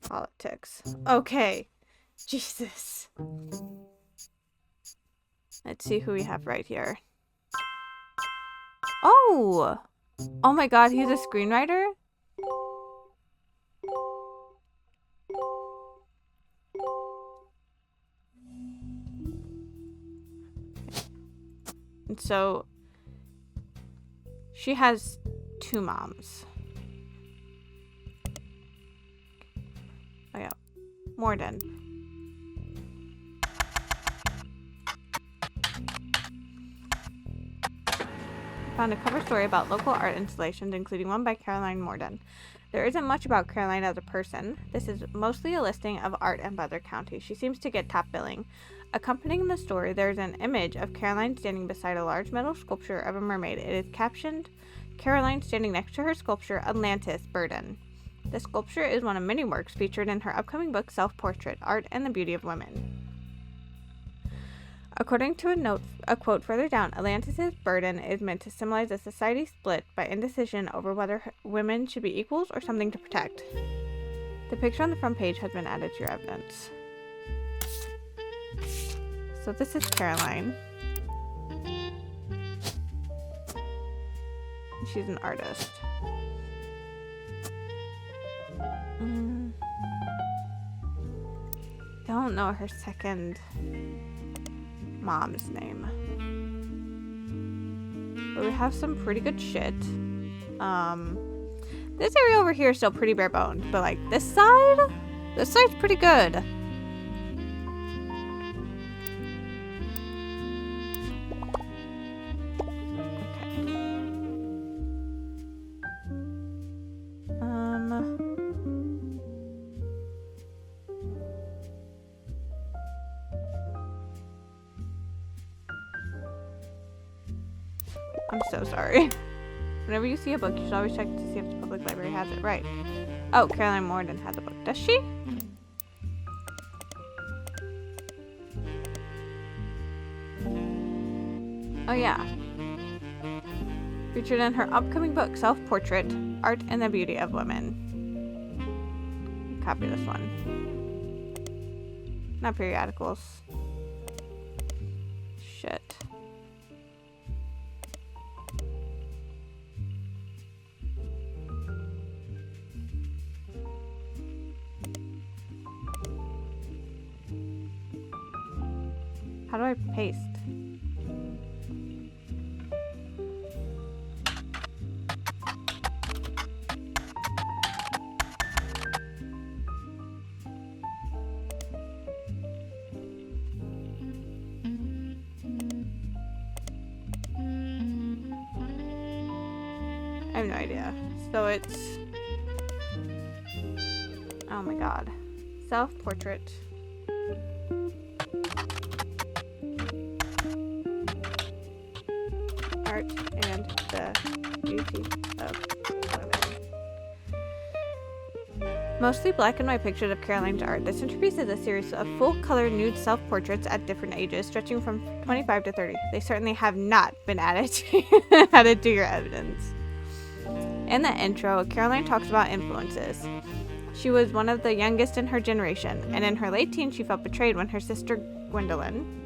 Politics. Okay. Jesus. Let's see who we have right here. Oh! Oh my god, he's a screenwriter? And so she has two moms. Oh yeah, Morden. Found a cover story about local art installations, including one by Caroline Morden. There isn't much about Caroline as a person. This is mostly a listing of art in Butler County. She seems to get top billing. Accompanying the story, there is an image of Caroline standing beside a large metal sculpture of a mermaid. It is captioned, Caroline standing next to her sculpture, Atlantis, Burden. The sculpture is one of many works featured in her upcoming book, Self-Portrait, Art and the Beauty of Women. According to a quote further down, Atlantis' burden is meant to symbolize a society split by indecision over whether women should be equals or something to protect. The picture on the front page has been added to your evidence. So this is Caroline. She's an artist. Don't know her second mom's name. But we have some pretty good shit. This area over here is still pretty bare bones, but like this side's pretty good. I'm so sorry. Whenever you see a book, you should always check to see if the public library has it right. Oh, Caroline Morden has a book. Does she? Oh, yeah. Featured in her upcoming book, Self-Portrait, Art and the Beauty of Women. Copy this one. Not periodicals. Shit. How do I paste? I have no idea. So it's... Oh my god. Self-portrait. Art and the Beauty of Women. Mostly black and white pictures of Caroline's art, this centerpiece is a series of full-color nude self-portraits at different ages, stretching from 25 to 30. They certainly have not been added to your evidence. In the intro, Caroline talks about influences. She was one of the youngest in her generation, and in her late teens she felt betrayed when her sister Gwendolyn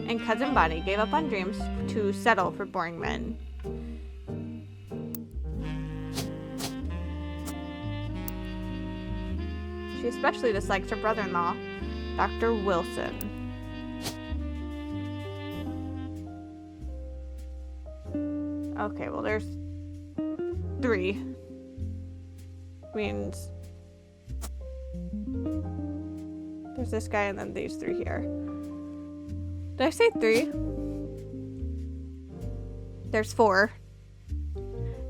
and cousin Bonnie gave up on dreams to settle for boring men. She especially dislikes her brother-in-law, Dr. Wilson. Okay, well there's 3. Means There's this guy and then these three here. Did I say 3? There's 4.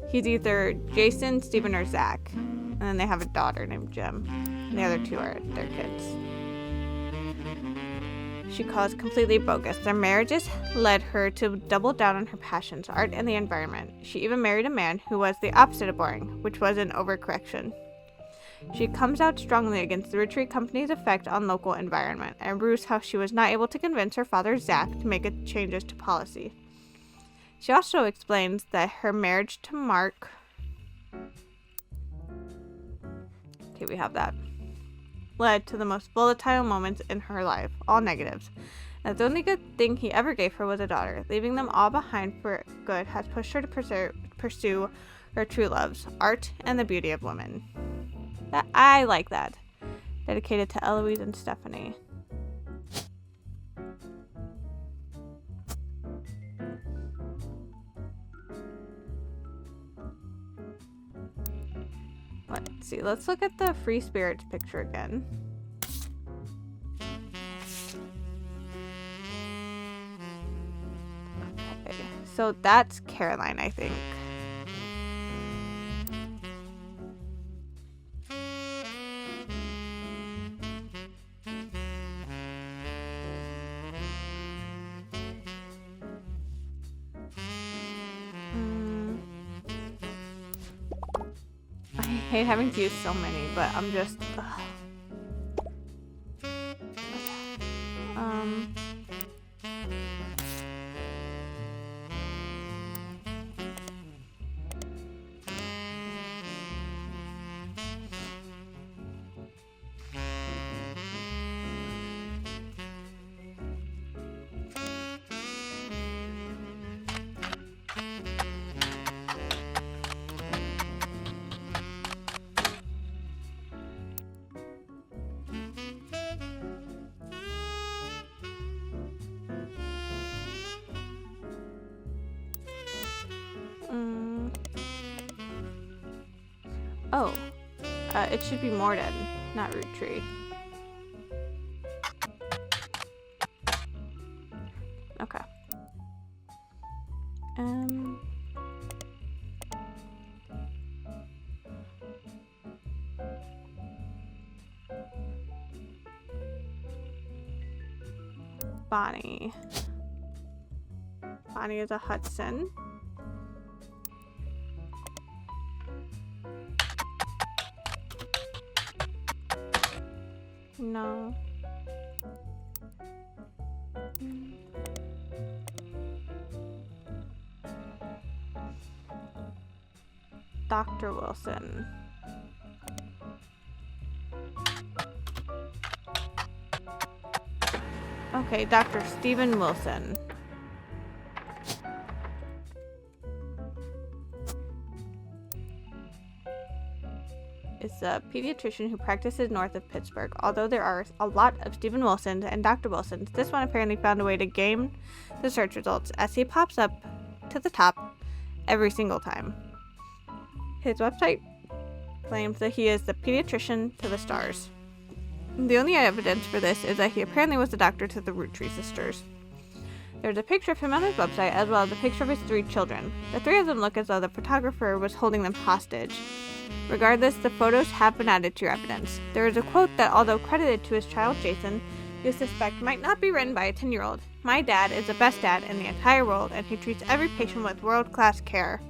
He's either Jason, Steven, or Zach. And then they have a daughter named Jim. And the other 2 are their kids. She calls completely bogus. Their marriages led her to double down on her passions, art and the environment. She even married a man who was the opposite of boring, which was an overcorrection. She comes out strongly against the Roottrees company's effect on local environment and rues how she was not able to convince her father Zach to make changes to policy. She also explains that her marriage to Mark... Okay, we have that. Led to the most volatile moments in her life, all negatives. And the only good thing he ever gave her was a daughter. Leaving them all behind for good has pushed her to pursue her true loves, art and the beauty of women. I like that. Dedicated to Eloise and Stephanie. Let's see. Let's look at the Free Spirits picture again. Okay. So that's Caroline, I think. I hate having to use so many, but I'm just... Oh, it should be Morden, not Roottrees. Okay. Bonnie. Bonnie is a Hudson. No. Dr. Wilson. Okay, Dr. Steven Wilson. Is a pediatrician who practices north of Pittsburgh. Although there are a lot of Steven Wilsons and Dr. Wilsons, this one apparently found a way to game the search results as he pops up to the top every single time. His website claims that he is the pediatrician to the stars. The only evidence for this is that he apparently was the doctor to the Roottrees sisters. There's a picture of him on his website as well as a picture of his 3 children. The 3 of them look as though the photographer was holding them hostage. Regardless, the photos have been added to your evidence. There is a quote that, although credited to his child Jason, you suspect might not be written by a 10-year-old. My dad is the best dad in the entire world, and he treats every patient with world-class care.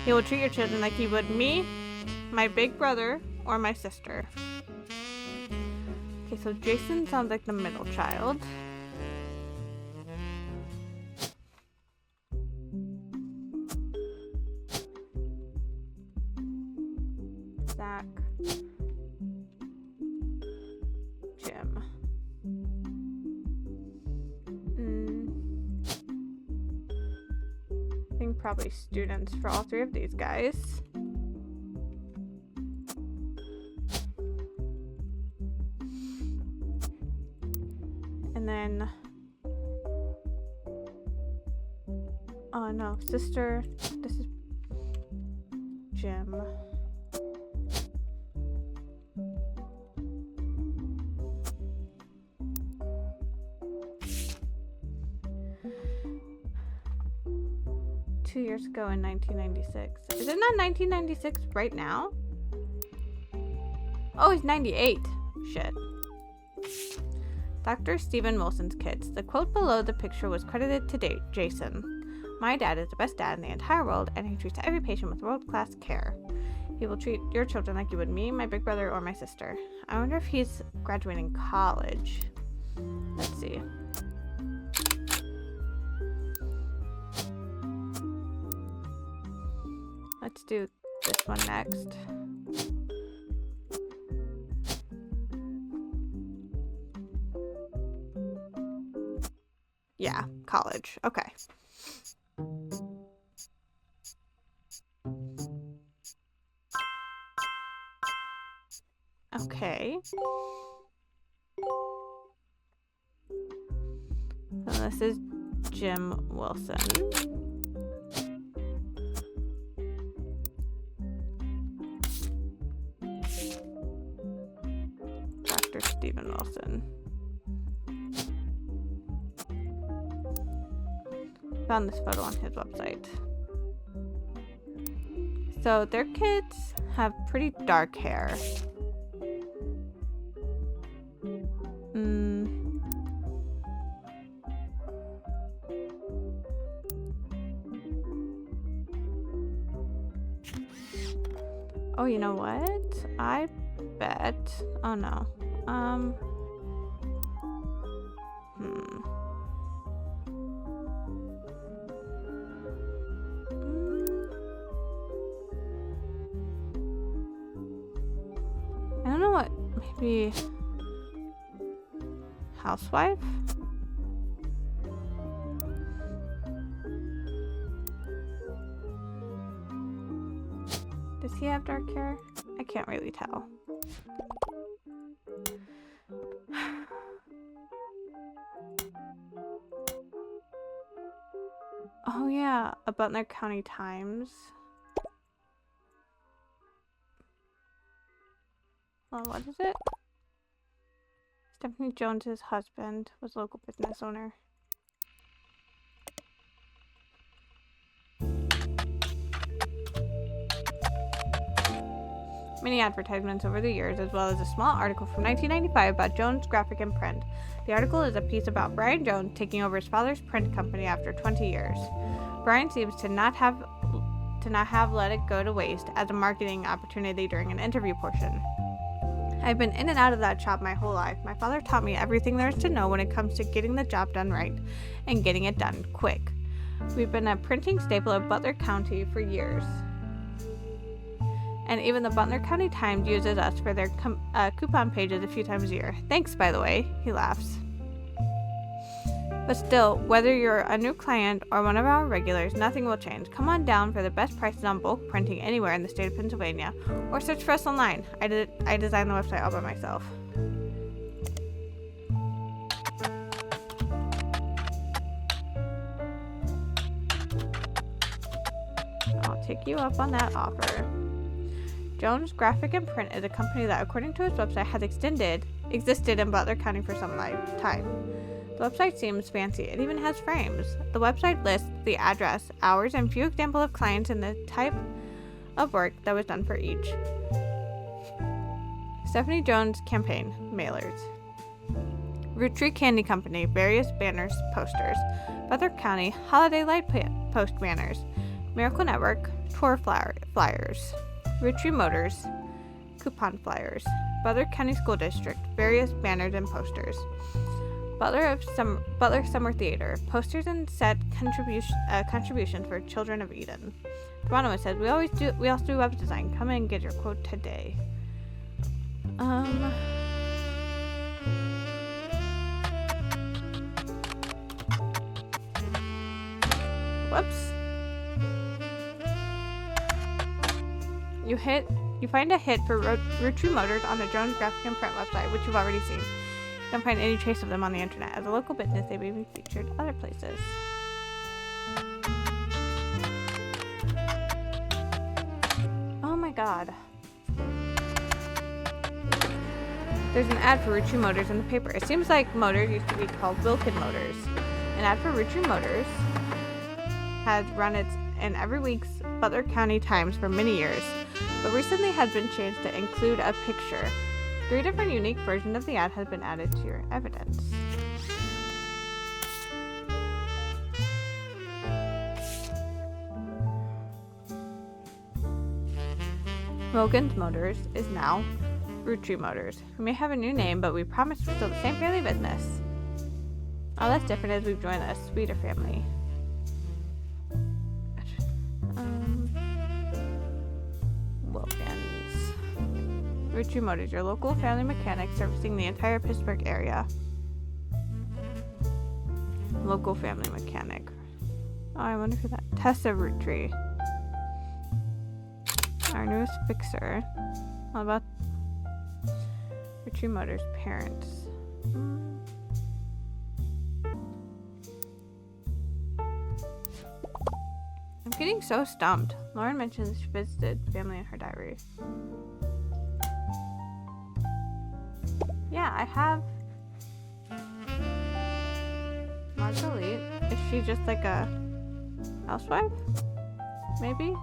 He will treat your children like he would me, my big brother, or my sister. Okay, so Jason sounds like the middle child. Zach. Jim. I think probably students for all 3 of these guys. And then... oh no, sister. This is Jim. 2 years ago in 1996. Is it not 1996 right now? Oh, he's 98. Shit. Dr. Stephen Wilson's kids. The quote below the picture was credited to Jason. My dad is the best dad in the entire world, and he treats every patient with world-class care. He will treat your children like you would me, my big brother, or my sister. I wonder if he's graduating college. Let's see. Let's do this one next. Yeah, college. Okay. Okay. So this is Jim Wilson. Dr. Stephen Wilson. Found this photo on his website. So their kids have pretty dark hair. Oh, you know what? I bet. Oh no. I don't know what. Maybe housewife? Does he have dark hair? I can't really tell. Oh yeah, a Butler County Times. Well, what is it? Stephanie Jones's husband was a local business owner. Many advertisements over the years, as well as a small article from 1995 about Jones Graphic and Print. The article is a piece about Brian Jones taking over his father's print company after 20 years. Brian seems to not have let it go to waste as a marketing opportunity during an interview portion. I've been in and out of that shop my whole life. My father taught me everything there is to know when it comes to getting the job done right and getting it done quick. We've been a printing staple of Butler County for years. And even the Butler County Times uses us for their coupon pages a few times a year. Thanks, by the way, he laughs. But still, whether you're a new client or one of our regulars, nothing will change. Come on down for the best prices on bulk printing anywhere in the state of Pennsylvania, or search for us online. I designed the website all by myself. I'll take you up on that offer. Jones Graphic and Print is a company that, according to its website, has existed in Butler County for some time. The website seems fancy. It even has frames. The website lists the address, hours, and few examples of clients and the type of work that was done for each. Stephanie Jones campaign mailers. Roottrees Candy Company, various banners, posters. Butler County Holiday Light Post banners. Miracle Network tour flyers. Roottrees Motors coupon flyers. Butler County School District, various banners and posters. Butler Summer Theater, posters and set contributions for Children of Eden. The bottom it says, we also do web design. Come in and get your quote today. Whoops. You find a hit for Roottrees Motors on the Jones Graphic and Print website, which you've already seen. Don't find any trace of them on the internet. As a local business, they may be featured other places. Oh my god. There's an ad for Roottrees Motors in the paper. It seems like Motors used to be called Wilkin Motors. An ad for Roottrees Motors has run its in every week's Butler County Times for many years, but recently has been changed to include a picture. 3 different unique versions of the ad have been added to your evidence. Logan's Motors is now Roottrees Motors. We may have a new name, but we promise we're still the same family business. All that's different is we've joined a sweeter family. Wilkins. Roottrees Motors, your local family mechanic servicing the entire Pittsburgh area. Local family mechanic. Oh, I wonder who that. Tessa Roottrees. Our newest fixer. How about Roottrees Motors' parents? I'm getting so stumped. Lauren mentions she visited family in her diary. Yeah, I have Marguerite. Is she just like a housewife? Maybe?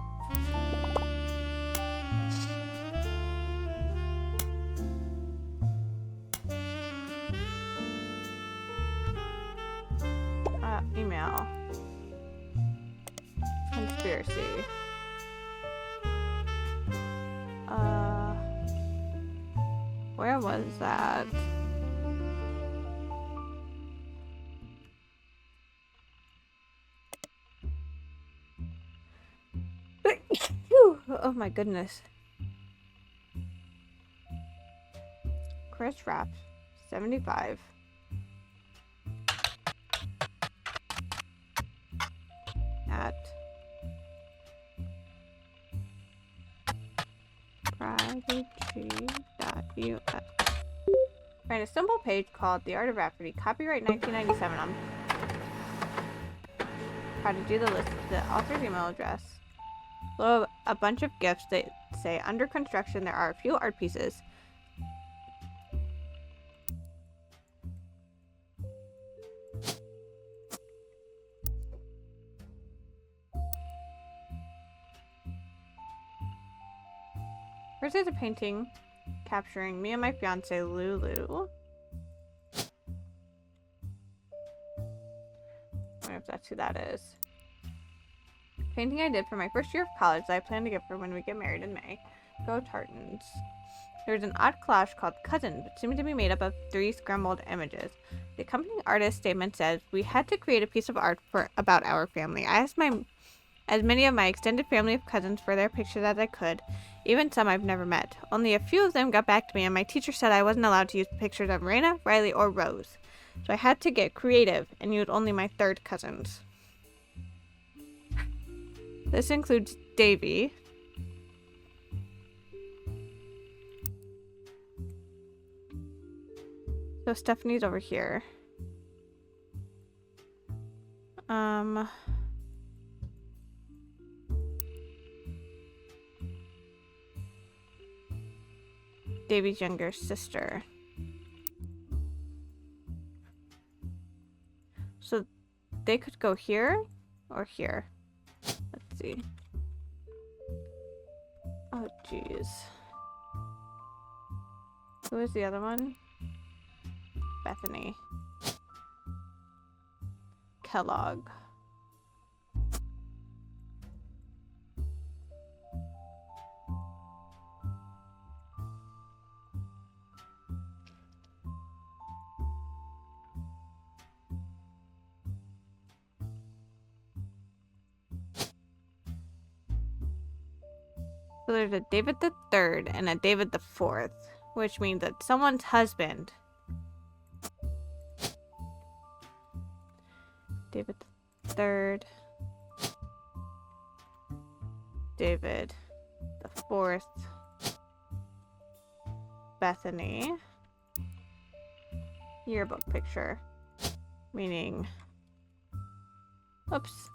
Email. Conspiracy. Where was that? Oh my goodness. Chris Rapp, 75. At privacy.us. Write a simple page called The Art of Rhapsody, copyright 1997 on how to do the list of the author's email address. Below a bunch of gifts that say under construction there are a few art pieces. First is a painting capturing me and my fiance Lulu. I wonder if that's who that is. Painting I did for my first year of college that I plan to give her when we get married in May. Go Tartans. There's an odd collage called Cousins, which seemed to be made up of 3 scrambled images. The accompanying artist statement says, "We had to create a piece of art about our family. I asked as many of my extended family of cousins for their pictures as I could, even some I've never met. Only a few of them got back to me, and my teacher said I wasn't allowed to use pictures of Raina, Riley, or Rose. So I had to get creative and use only my 3rd cousins. This includes Davy, so Stephanie's over here. Davy's younger sister. So they could go here or here. Let's see. Oh, jeez. Who is the other one? Bethany. Kellogg. So there's a David the Third and a David the Fourth, which means that someone's husband. David the Third. David the Fourth. Bethany. Yearbook picture. Meaning. Oops.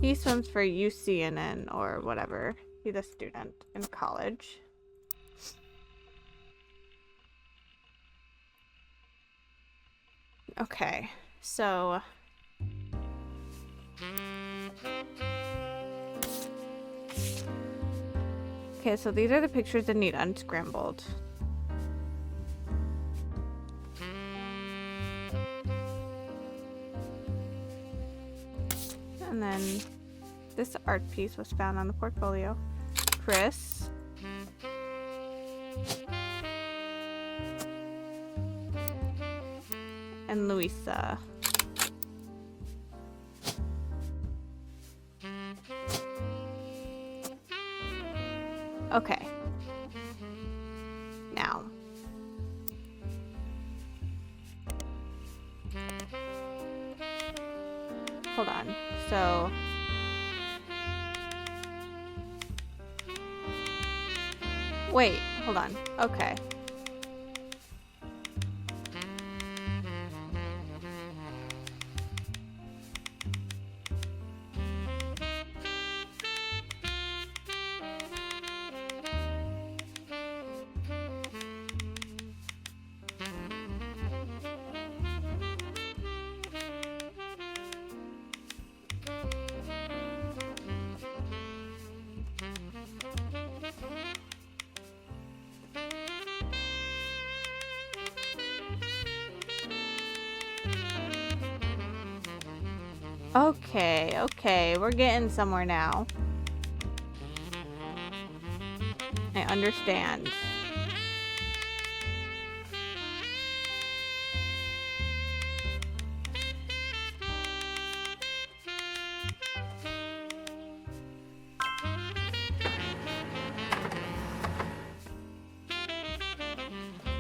He swims for UCNN or whatever. He's a student in college. Okay, So... Okay, so these are the pictures that need unscrambled. And then this art piece was found on the portfolio. Chris. And Louisa. Okay. Now. Hold on. So. Wait, hold on. Okay. Okay, we're getting somewhere now. I understand.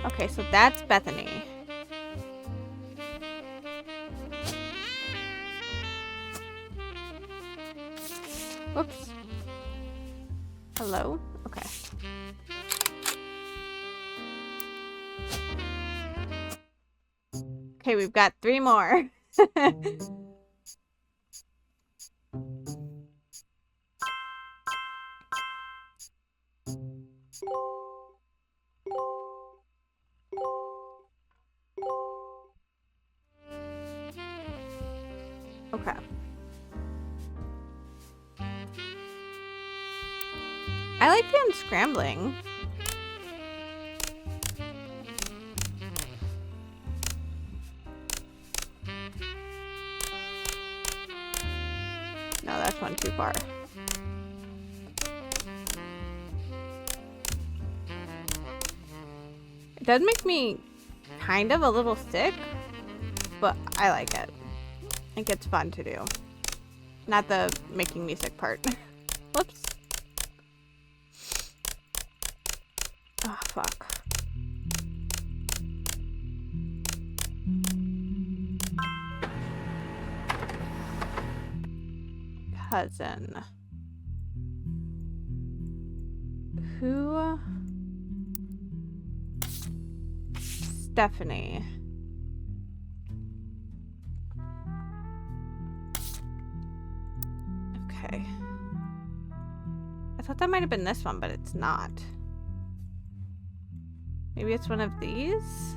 Okay, so that's Bethany. Whoops. Hello? Okay. Okay, we've got 3 more. Okay. I like the unscrambling. No, that's one too far. It does make me kind of a little sick, but I like it. I think it's fun to do. Not the making me sick part. Whoops. Oh, fuck. Cousin. Who? Stephanie. Okay. I thought that might have been this one, but it's not. Maybe it's one of these?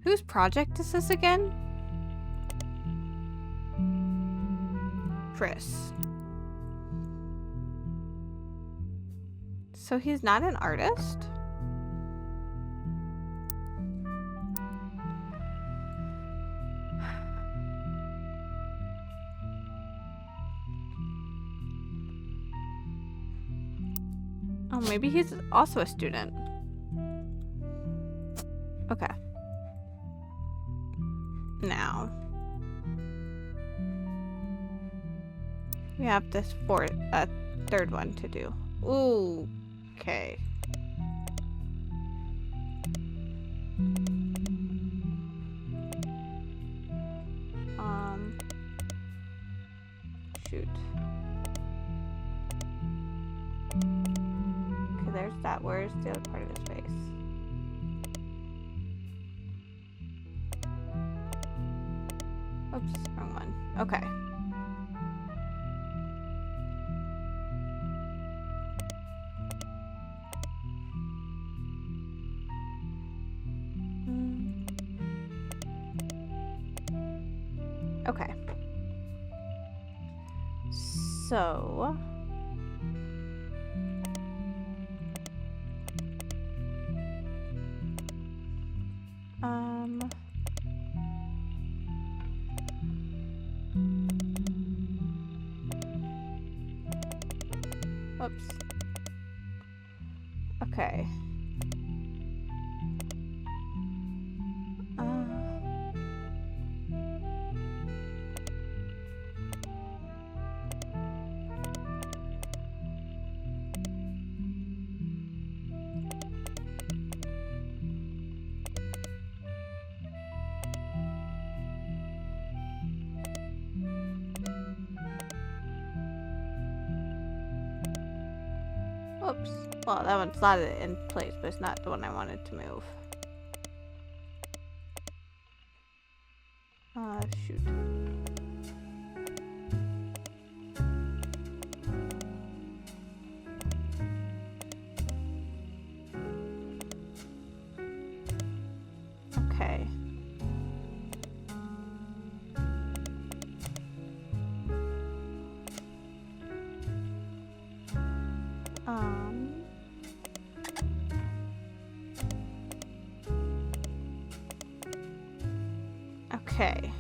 Whose project is this again? Chris. So he's not an artist? Oh, maybe he's also a student. Okay. Now. We have this third one to do. Ooh. Okay. Shoot. Okay, there's that. Where's the other part of his face? Oops, wrong one. Okay. Okay. So... Oops. Okay. Oops. Well, that one slotted in place, but it's not the one I wanted to move. Shoot. Okay. Okay.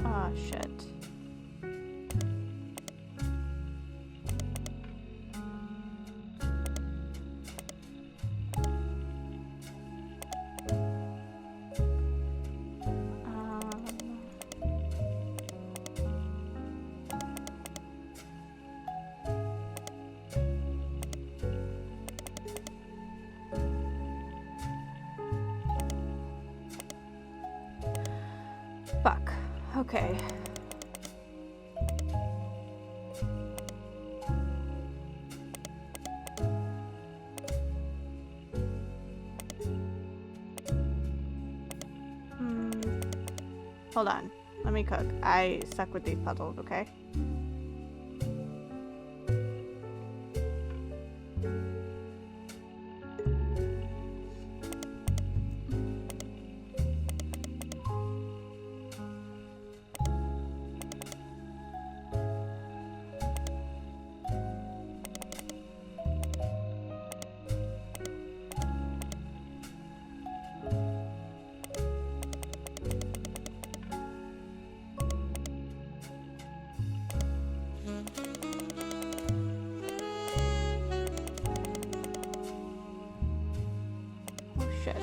Oh, shit. Fuck. Okay. Hold on. Let me cook. I suck with these puzzles, okay? Oh shit.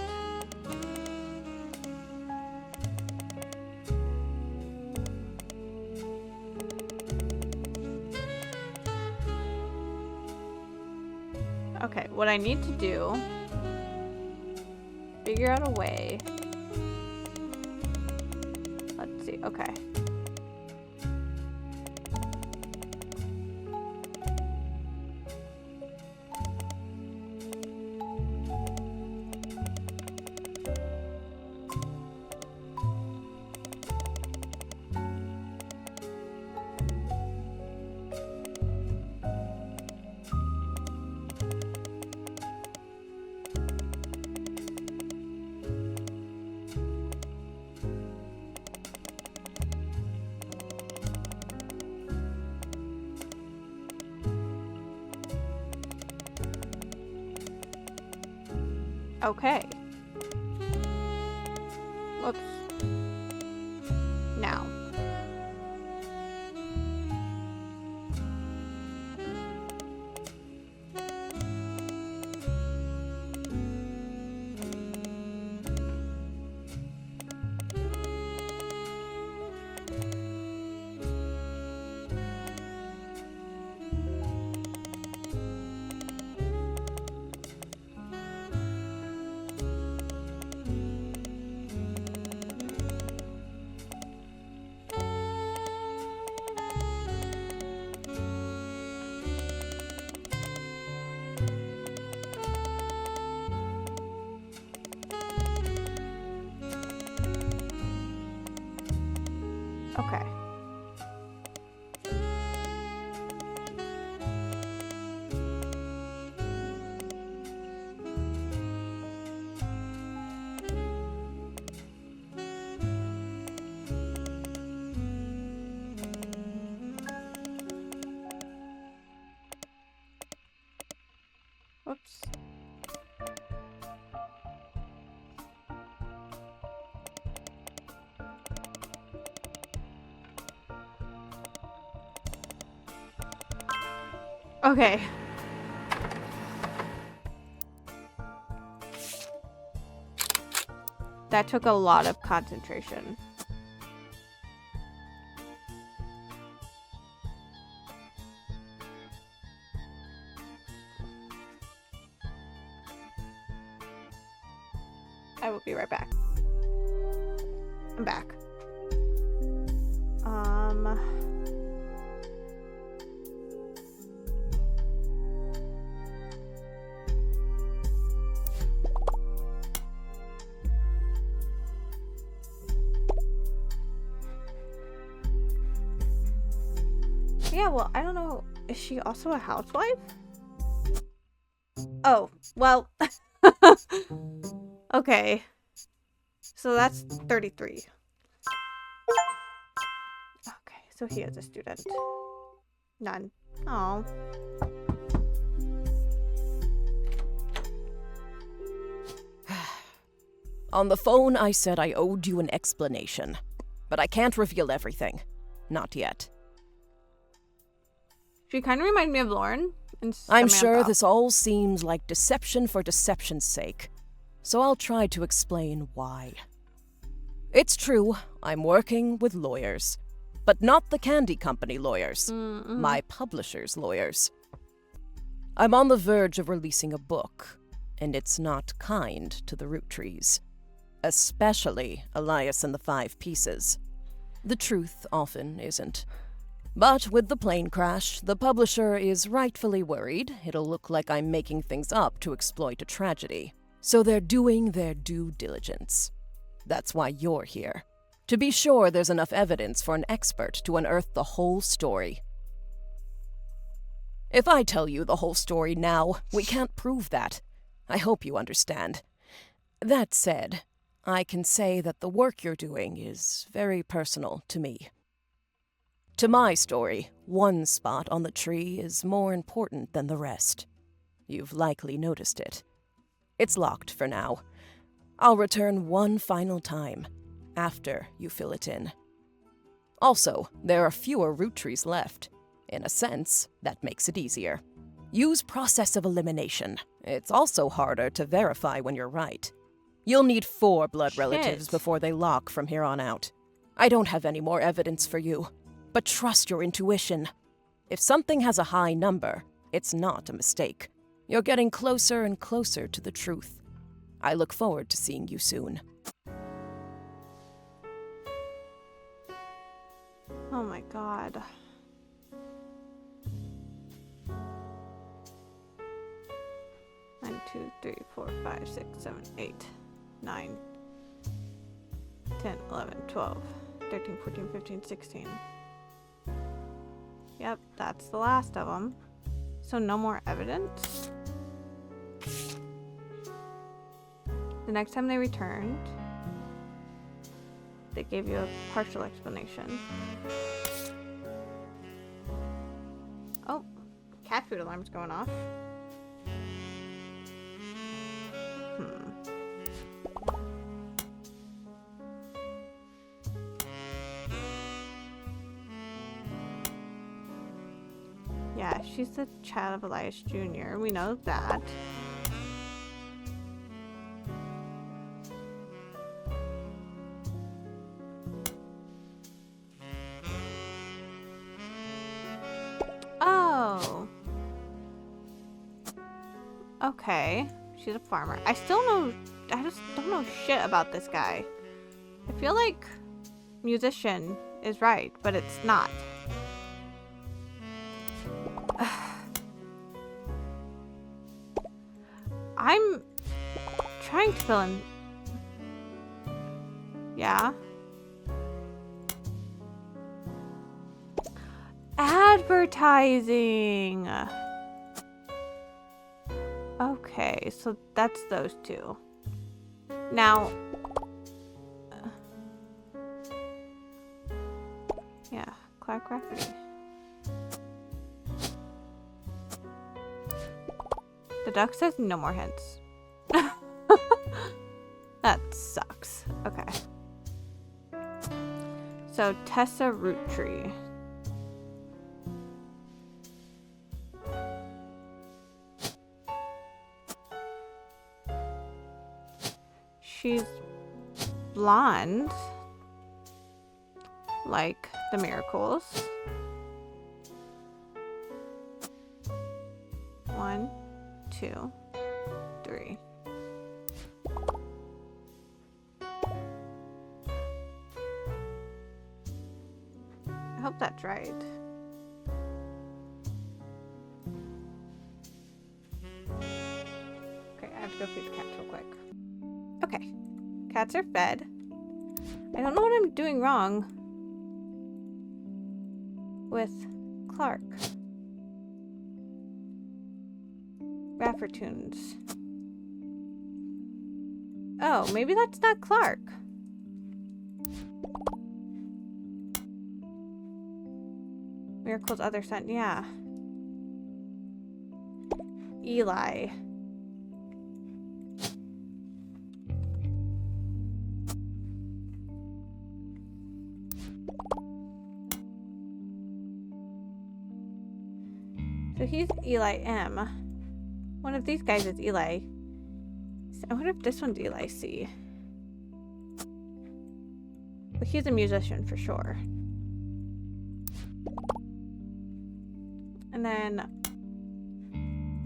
Okay, what I need to do, figure out a way. Let's see, okay. Okay. Whoops. Now. Okay. Whoops. Okay. That took a lot of concentration. I will be right back. I'm back. Yeah, well, I don't know. Is she also a housewife? Oh, well. Okay. So that's 33. Okay, so he is a student. None. Oh. On the phone, I said I owed you an explanation. But I can't reveal everything. Not yet. She kind of reminded me of Lauren. And I'm Samantha. sure this all seems like deception for deception's sake. So I'll try to explain why. It's true, I'm working with lawyers. But not the candy company lawyers. My publisher's lawyers. I'm on the verge of releasing a book, and it's not kind to the Roottrees. Especially Elias and the Five Pieces. The truth often isn't. But with the plane crash, the publisher is rightfully worried it'll look like I'm making things up to exploit a tragedy. So they're doing their due diligence. That's why you're here. To be sure there's enough evidence for an expert to unearth the whole story. If I tell you the whole story now, we can't prove that. I hope you understand. That said, I can say that the work you're doing is very personal to me. To my story, one spot on the tree is more important than the rest. You've likely noticed it. It's locked for now. I'll return one final time, after you fill it in. Also, there are fewer Roottrees left. In a sense, that makes it easier. Use process of elimination. It's also harder to verify when you're right. You'll need 4 blood relatives before they lock from here on out. I don't have any more evidence for you. But trust your intuition. If something has a high number, it's not a mistake. You're getting closer and closer to the truth. I look forward to seeing you soon. Oh my god. One, 2, 3, 4, 5, 6, 7, 8, 9, 10, 11, 12, 13, 14, 15, 16. Yep, that's the last of them. So no more evidence. The next time they returned, they gave you a partial explanation. Oh, cat food alarm's going off. Yeah, she's the child of Elias Jr. We know that. Oh. Okay. She's a farmer. I just don't know shit about this guy. I feel like musician is right, but it's not. I'm trying to fill in. Yeah. advertising. Okay, so that's those two. Now, yeah, Clark Rafferty. The duck says no more hints. That sucks. Okay. So Tessa Roottrees. She's blonde, like the Miracles. 1, 2, 3. I hope that's right. Okay, I have to go feed the cats real quick. Okay, cats are fed. I don't know what I'm doing wrong with Clark. Raffertoons. Oh, maybe that's not Clark. Miracle's other son, yeah. Eli. So he's Eli M. One of these guys is Eli. I wonder if this one's Eli C. But he's a musician for sure. And then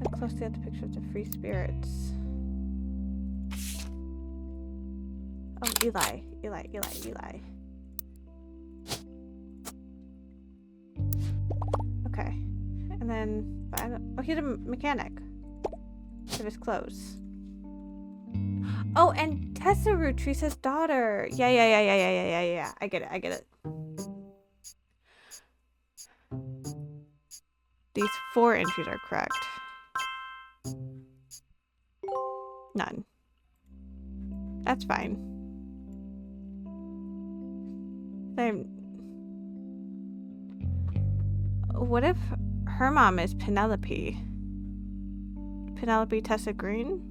look closely at the pictures of free spirits. Oh, Eli. Okay. And then, oh, he's a mechanic. Of his clothes. Oh, and Tessa Roottrees' daughter. Yeah. I get it. These 4 entries are correct. None. That's fine. What if her mom is Penelope? Penelope Tessa Green?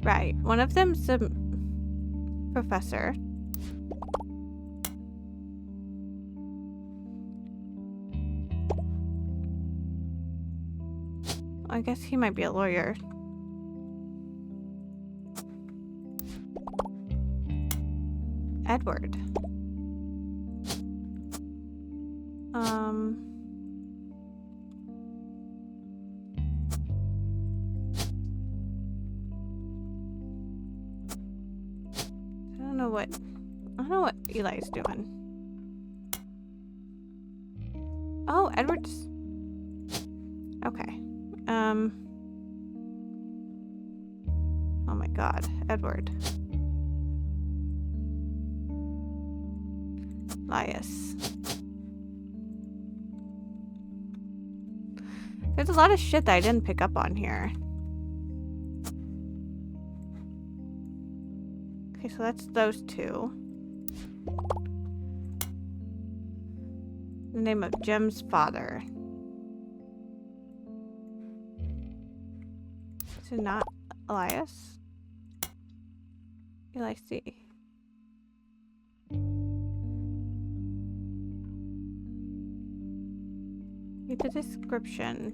Right. One of them's a professor. I guess he might be a lawyer. Edward. I don't know what Eli's doing. Oh, Edward's... Okay. Oh my god, Edward. Elias. There's a lot of shit that I didn't pick up on here. Okay, so that's those 2. The name of Jim's father. Is it not Elias? Eli C. Read the description.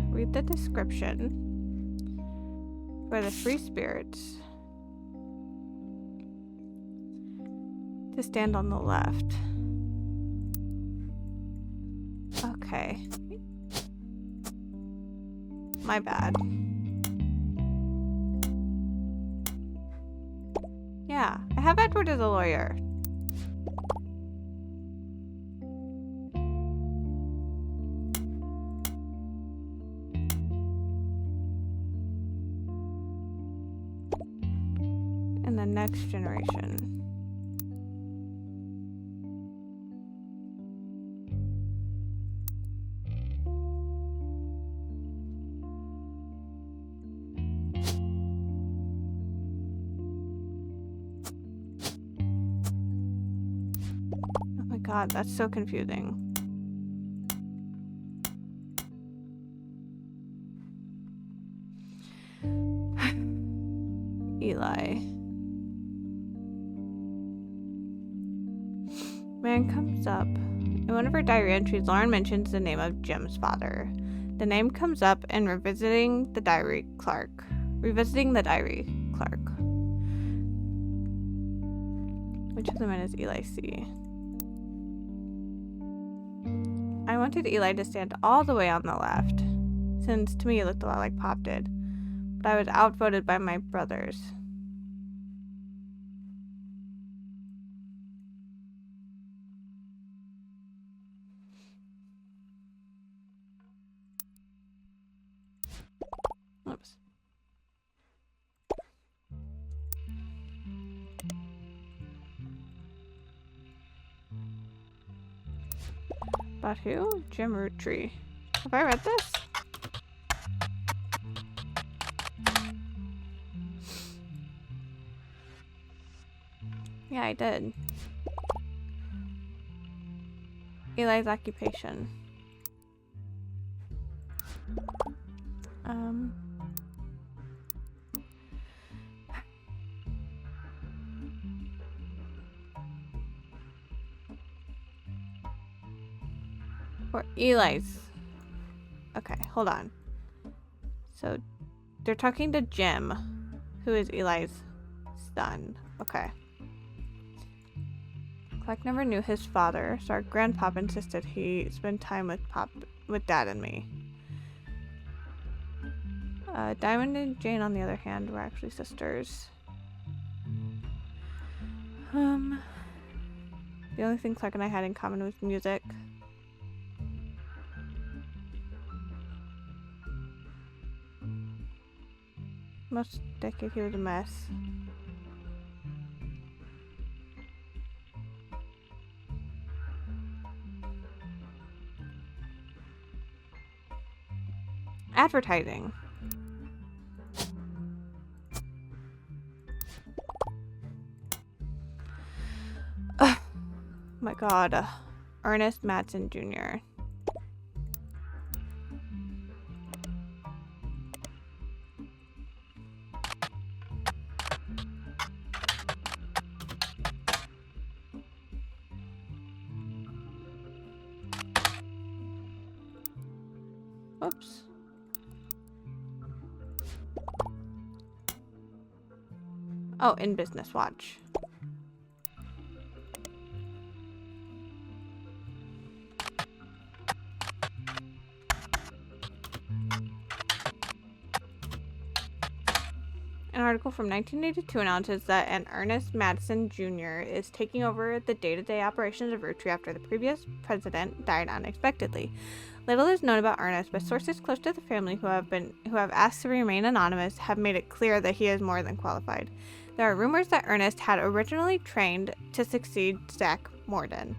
Read the description for the free spirits to stand on the left. Okay. My bad. Yeah, I have Edward as a lawyer. next generation. Oh my god, that's so confusing. Eli. Man comes up. In one of her diary entries, Lauren mentions the name of Jim's father. The name comes up in Revisiting the Diary, Clark. Which of the men is Eli C? I wanted Eli to stand all the way on the left, since to me it looked a lot like Pop did. But I was outvoted by my brothers. Oops. About who? Jim Roottrees. Have I read this? Yeah, I did. Eli's occupation. Or Eli's. Okay, hold on. So, they're talking to Jim, who is Eli's son. Okay. Clark never knew his father, so our grandpop insisted he spend time with Dad and me. Diamond and Jane, on the other hand, were actually sisters. The only thing Clark and I had in common was music. Most decade he was a mess. Advertising. My god. Ernest Madsen Jr. Oops. Oh, in Business Watch. An article from 1982 announces that an Ernest Madsen Jr. is taking over the day-to-day operations of Roottrees after the previous president died unexpectedly. Little is known about Ernest, but sources close to the family who have asked to remain anonymous have made it clear that he is more than qualified. There are rumors that Ernest had originally trained to succeed Zach Morden,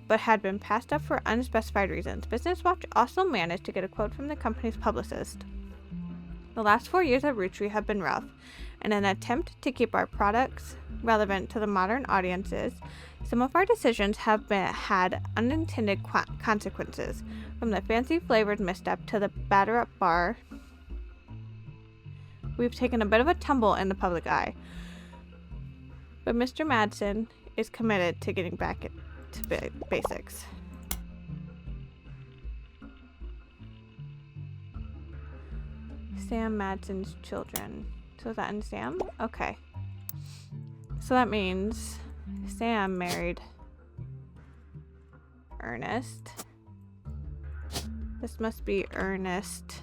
but had been passed up for unspecified reasons. Business Watch also managed to get a quote from the company's publicist. The last 4 years of Roottrees have been rough. In an attempt to keep our products relevant to the modern audiences, some of our decisions have had unintended consequences, from the fancy flavored misstep to the batter-up bar. We've taken a bit of a tumble in the public eye, but Mr. Madsen is committed to getting back to basics. Sam Madsen's children. So is that in Sam? Okay. So that means Sam married Ernest. This must be Ernest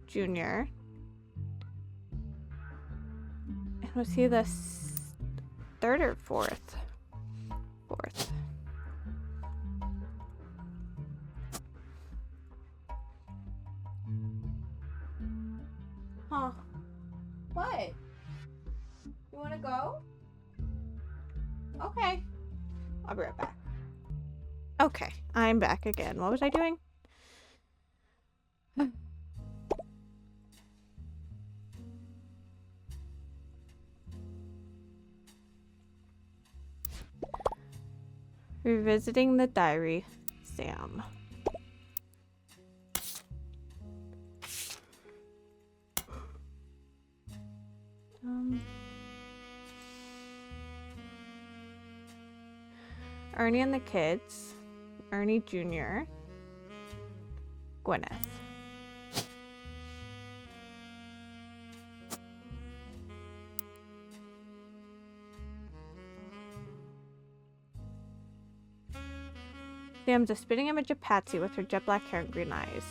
Jr. And was he the third or fourth? Fourth. Huh. What? Okay. I'll be right back. Okay, I'm back again. What was I doing? Revisiting the diary, Sam. Ernie and the kids. Ernie Jr. Gwyneth. Sam's a spitting image of Patsy with her jet black hair and green eyes.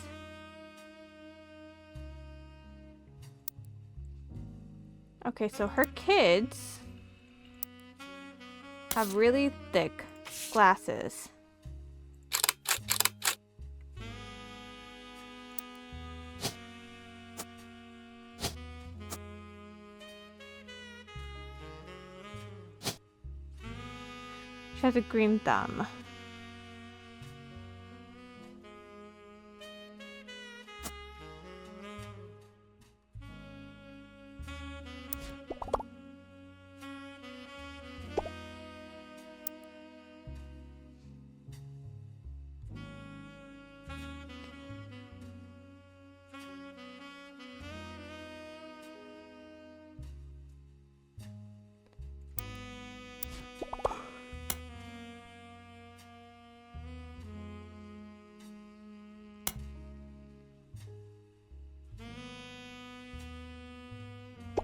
Okay, so her kids have really thick glasses. She has a green thumb.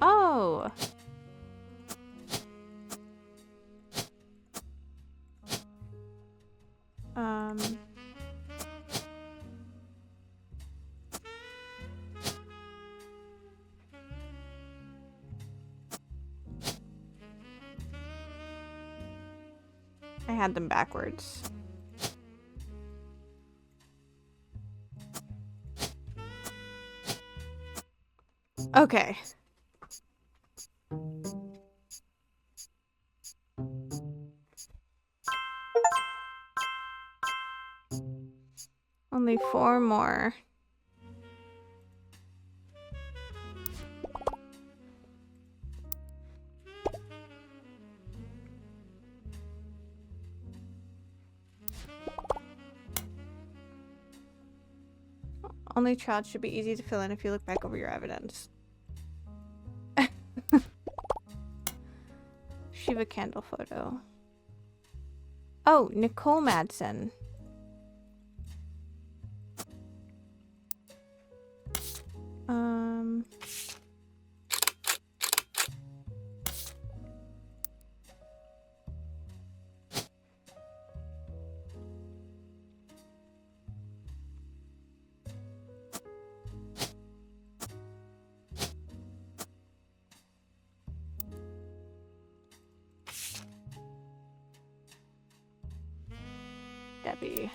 Oh. I had them backwards. Okay. Only 4 more. Only child should be easy to fill in if you look back over your evidence. Shiva candle photo. Oh, Nicole Madsen. Debbie.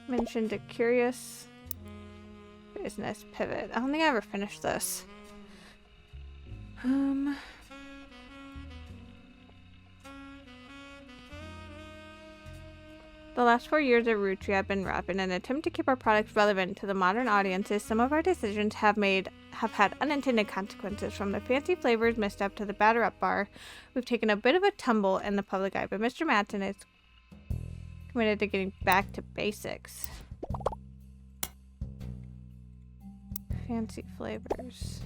Mentioned a curious business pivot. I don't think I ever finished this. The last 4 years at Roottrees have been rough. In an attempt to keep our products relevant to the modern audiences, some of our decisions have had unintended consequences. From the fancy flavors misstep to the batter up bar, we've taken a bit of a tumble in the public eye, but Mr. Madsen is committed to getting back to basics. Fancy flavors.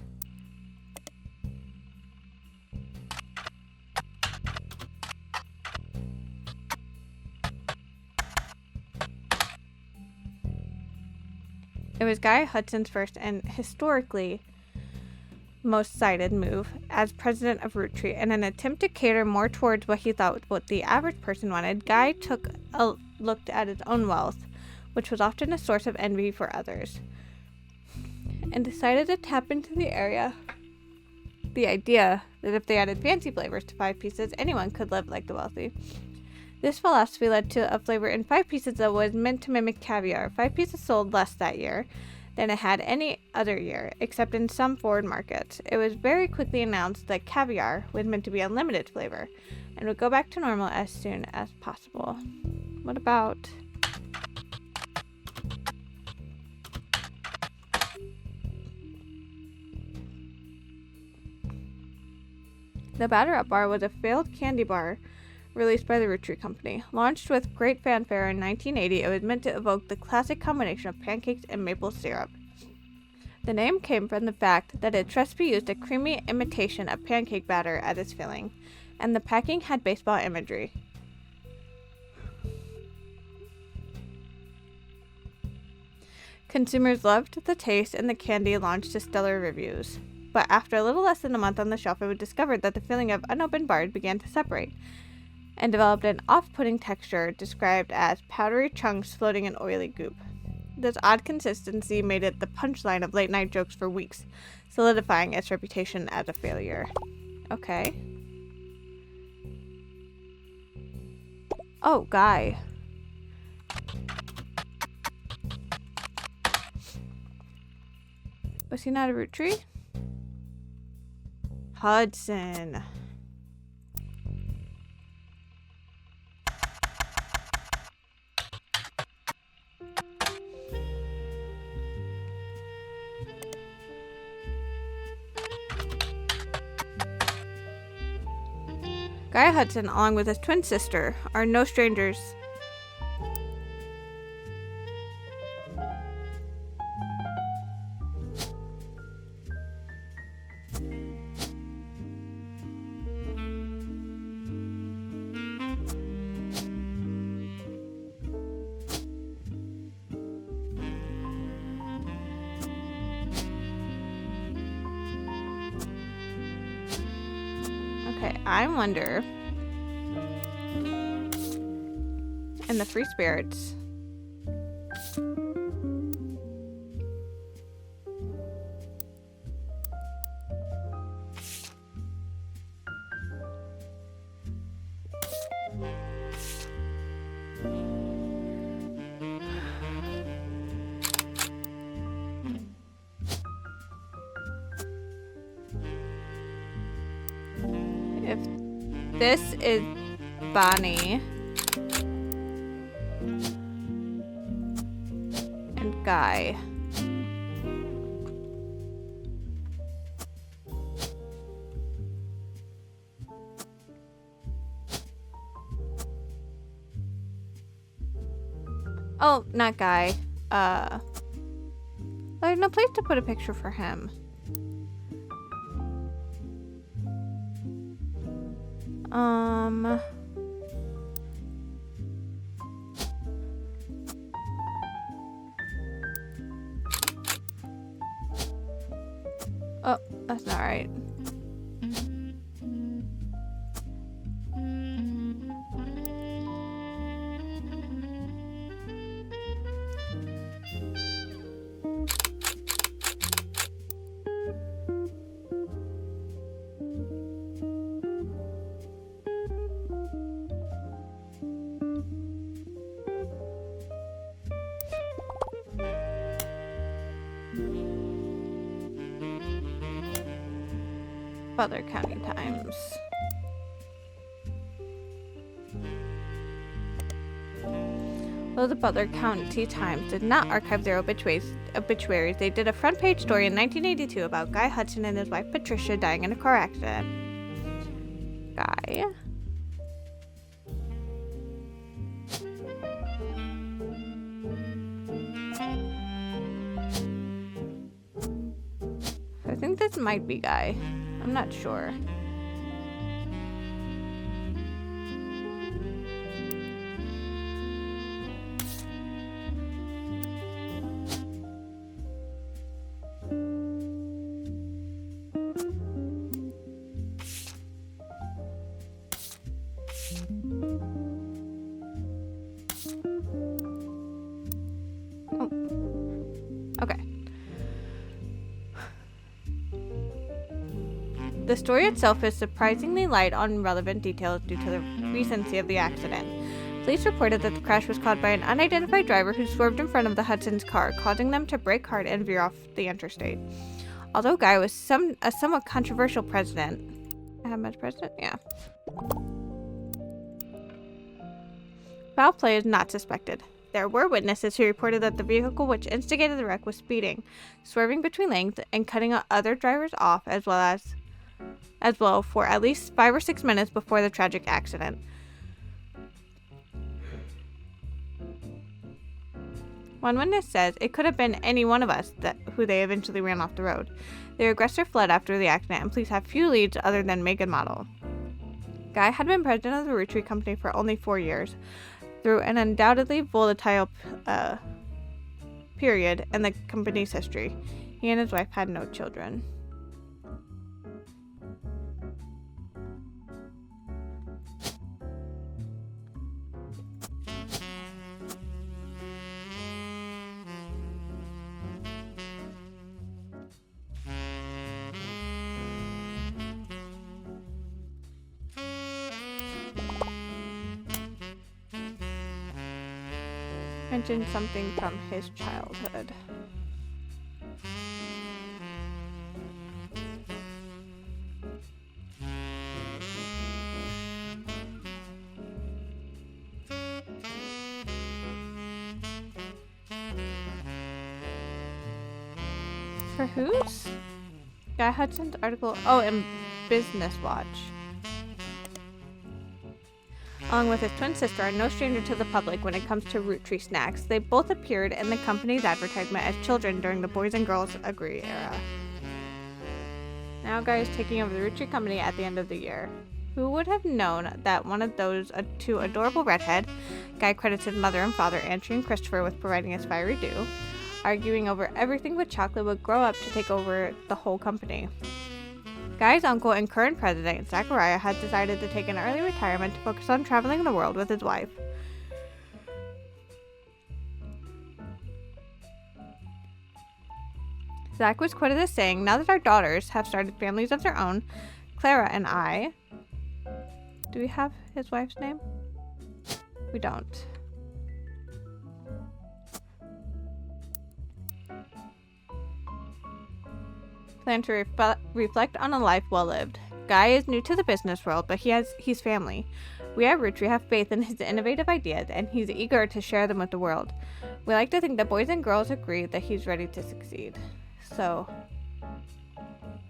It was Guy Hudson's first and historically most cited move as president of Roottrees. In an attempt to cater more towards what he thought what the average person wanted, Guy looked at his own wealth, which was often a source of envy for others, and decided to tap into the idea that if they added fancy flavors to 5 pieces, anyone could live like the wealthy. This philosophy led to a flavor in 5 pieces that was meant to mimic caviar. 5 pieces sold less that year than it had any other year, except in some foreign markets. It was very quickly announced that caviar was meant to be unlimited flavor and would go back to normal as soon as possible. What about... The Batter Up Bar was a failed candy bar released by the Roottrees company. Launched with great fanfare in 1980, it was meant to evoke the classic combination of pancakes and maple syrup. The name came from the fact that its recipe used a creamy imitation of pancake batter as its filling, and the packing had baseball imagery. Consumers loved the taste, and the candy launched to stellar reviews. But after a little less than a month on the shelf, it was discovered that the filling of unopened bars began to separate and developed an off-putting texture described as powdery chunks floating in oily goop. This odd consistency made it the punchline of late-night jokes for weeks, solidifying its reputation as a failure. Okay. Oh, Guy. Was he not a Roottrees? Hudson. Guy Hudson, along with his twin sister, are no strangers. Okay, I wonder. And the free spirits. If this is Bonnie and Guy. Oh, not Guy. There's no place to put a picture for him. Oh, that's not right. Other counting times. Though the Butler County Times did not archive their obituaries, they did a front page story in 1982 about Guy Hudson and his wife Patricia dying in a car accident. Guy. I think this might be Guy. I'm not sure. Oh. Okay. The story itself is surprisingly light on relevant details due to the recency of the accident. Police reported that the crash was caused by an unidentified driver who swerved in front of the Hudson's car, causing them to brake hard and veer off the interstate. Although Guy was a somewhat controversial president. Yeah. Foul play is not suspected. There were witnesses who reported that the vehicle which instigated the wreck was speeding, swerving between lanes, and cutting other drivers off as well for at least 5 or 6 minutes before the tragic accident. One witness says it could have been any one of us who they eventually ran off the road. The aggressor fled after the accident, and police have few leads other than make and model. Guy had been president of the Roottrees company for only 4 years, through an undoubtedly volatile period in the company's history. He and his wife had no children. Mentioned something from his childhood. For whose? Guy Hudson's article. Oh, in Business Watch. Along with his twin sister, are no stranger to the public when it comes to Roottrees snacks. They both appeared in the company's advertisement as children during the Boys and Girls Agree era. Now Guy is taking over the Roottrees company at the end of the year. Who would have known that one of those two adorable redheads, Guy credits his mother and father, Andrew and Christopher, with providing his fiery dew, arguing over everything with chocolate, would grow up to take over the whole company. Guy's uncle and current president, Zachariah, had decided to take an early retirement to focus on traveling the world with his wife. Zach was quoted as saying, "Now that our daughters have started families of their own, Clara and I..." Do we have his wife's name? We don't. Plan to reflect on a life well lived. Guy is new to the business world, but he's family. We at Roottrees have faith in his innovative ideas, and he's eager to share them with the world. We like to think that Boys and Girls Agree that he's ready to succeed. So,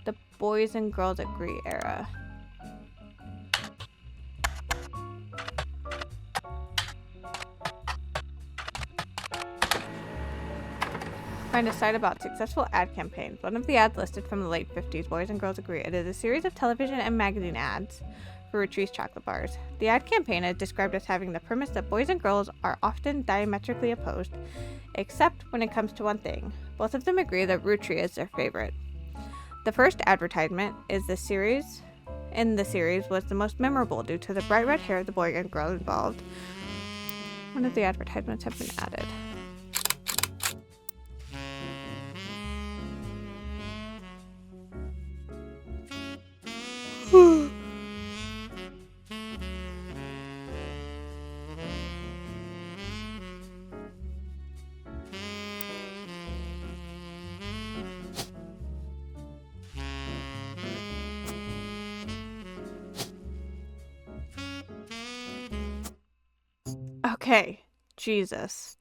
the Boys and Girls Agree era. Find a site about successful ad campaigns. One of the ads listed from the late 50s, Boys and Girls Agree. It is a series of television and magazine ads for Roottrees chocolate bars. The ad campaign is described as having the premise that boys and girls are often diametrically opposed, except when it comes to one thing. Both of them agree that Roottrees is their favorite. The first advertisement in the series was the most memorable due to the bright red hair of the boy and girl involved. One of the advertisements have been added. Okay, Jesus.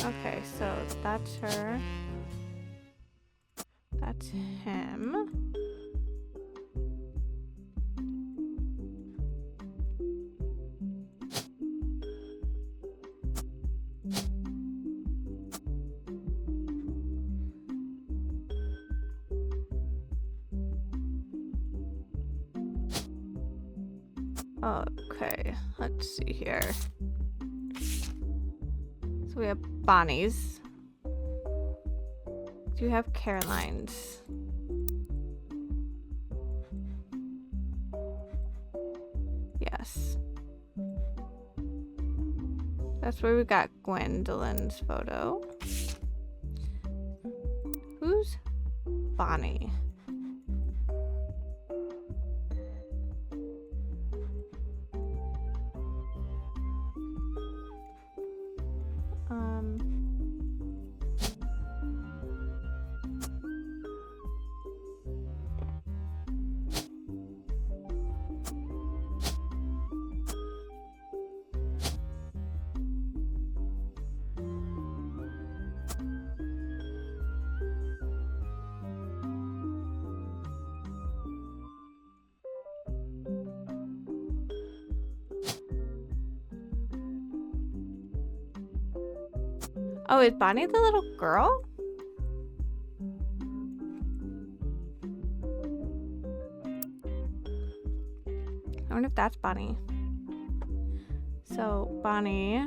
Okay, so that's her. That's him. Okay, let's see here. So we have Bonnie's. Do you have Caroline's? 'Cause That's where we got Gwendolyn's photo. Who's Bonnie? Oh, is Bonnie the little girl? I wonder if that's Bonnie. So, Bonnie.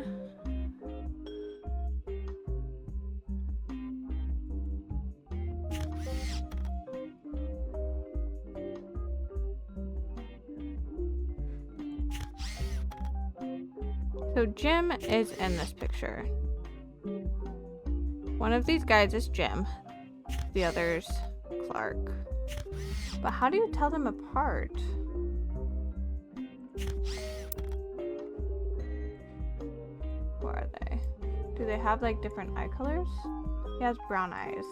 So, Jim is in this picture. One of these guys is Jim. The other's Clark. But how do you tell them apart? Who are they? Do they have like different eye colors? He has brown eyes.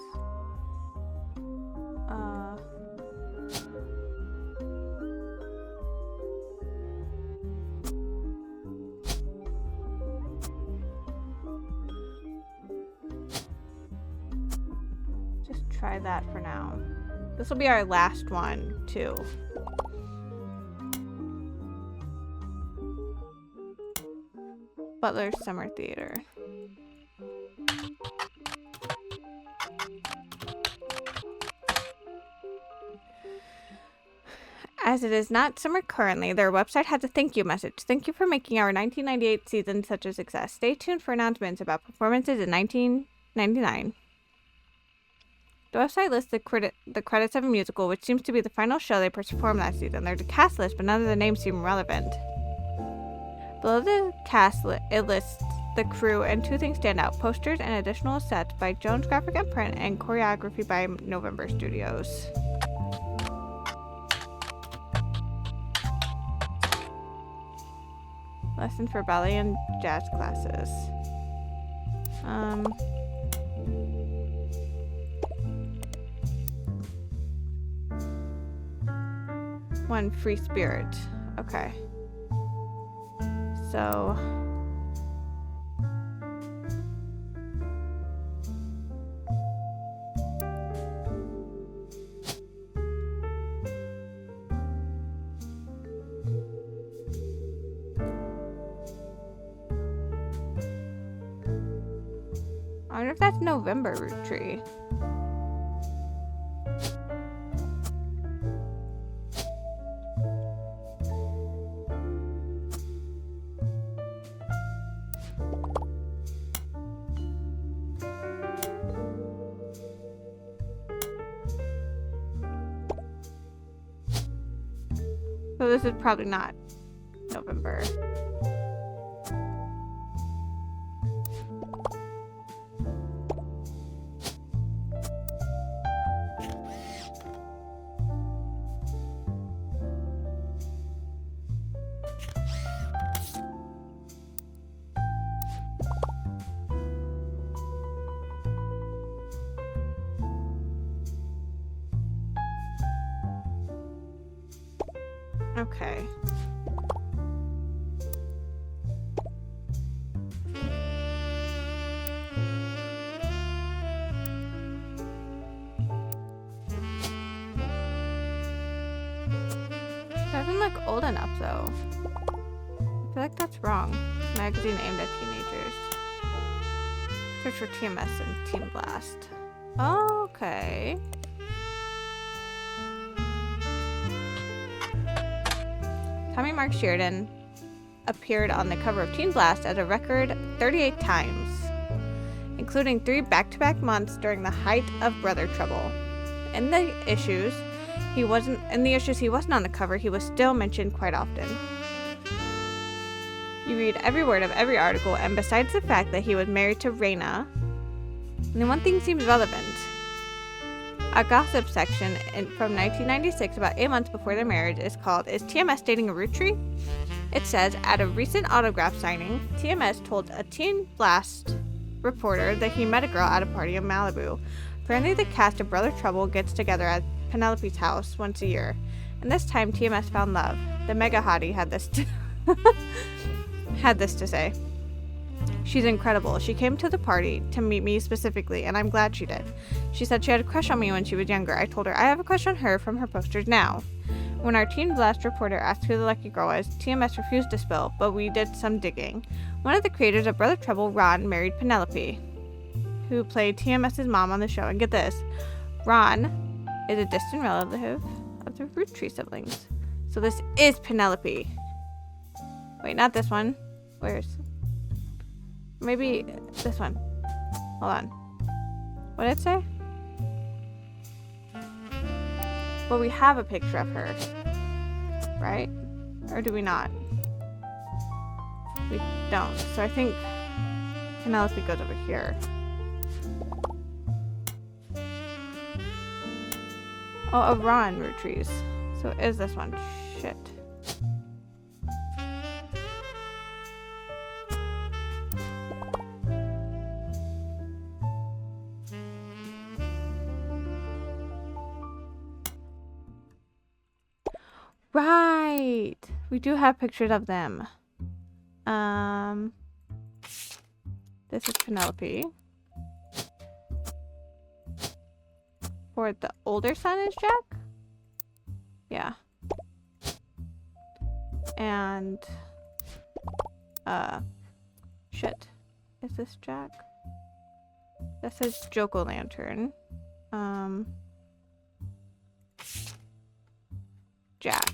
Just try that for now. This will be our last one, too. Butler's Summer Theater. As it is not summer currently, their website has a thank you message. Thank you for making our 1998 season such a success. Stay tuned for announcements about performances in 1999. The website lists the credits of a musical, which seems to be the final show they performed that season. There's a cast list, but none of the names seem relevant. Below the cast it lists the crew, and two things stand out: posters and additional sets by Jones Graphic and Print, and choreography by November Studios. Lesson for ballet and jazz classes. One free spirit. Okay. So I wonder if that's November Roottrees. So this is probably not November. Okay. Doesn't look old enough though. I feel like that's wrong. Magazine aimed at teenagers. Search for TMS and Teen Blast. Okay. Tommy Mark Sheridan appeared on the cover of Teen Blast at a record 38 times, including 3 back-to-back months during the height of Brother Trouble. In the issues he wasn't on the cover, he was still mentioned quite often. You read every word of every article, and besides the fact that he was married to Raina, only one thing seems relevant. A gossip section from 1996, about 8 months before their marriage, is called "Is TMS Dating a Rootree?" It says, at a recent autograph signing, TMS told a Teen Blast reporter that he met a girl at a party in Malibu. Apparently, the cast of Brother Trouble gets together at Penelope's house once a year, and this time TMS found love. The mega hottie had this to say. She's incredible. She came to the party to meet me specifically, and I'm glad she did. She said she had a crush on me when she was younger. I told her I have a crush on her from her posters now. When our Teen Blast reporter asked who the lucky girl was, TMS refused to spill, but we did some digging. One of the creators of Brother Trouble, Ron, married Penelope, who played TMS's mom on the show. And get this, Ron is a distant relative of the Roottrees siblings. So this is Penelope. Wait, not this one. Where's... Maybe this one. Hold on. What did it say? Well, we have a picture of her. Right? Or do we not? We don't. So I think Penelope goes over here. Oh, a Ron Roottrees. So is this one? Shit. Right. We do have pictures of them. This is Penelope. For the older son is Jack? Yeah. And shit. Is this Jack? That says Jack-o'-lantern. Jack.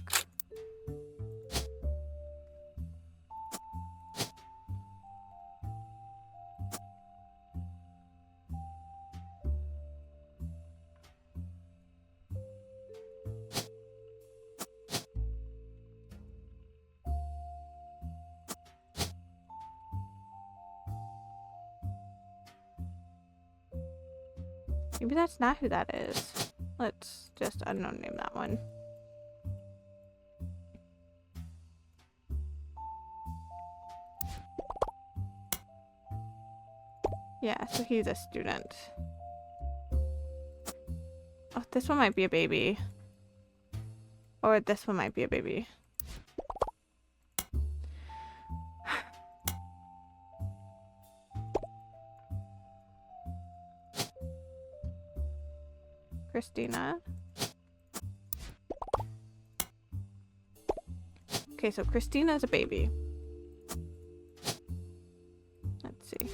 Maybe that's not who that is. Let's just unknown name that one. Yeah, so he's a student. Oh, this one might be a baby. Or this one might be a baby. Christina. Okay, so Christina's a baby. Let's see.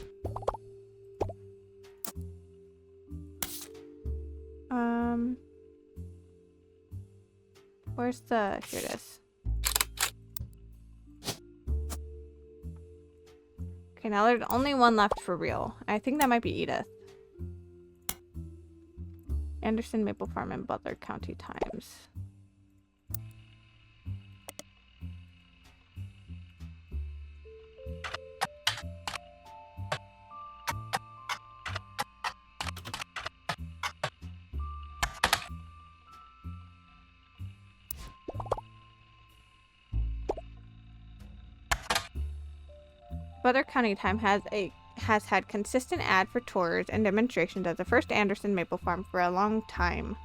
Where's the... Here it is. Okay, now there's only one left for real. I think that might be Edith. Anderson, Maple Farm, and Butler County Times. Butler County Times has had consistent ad for tours and demonstrations as the first Anderson Maple Farm for a long time.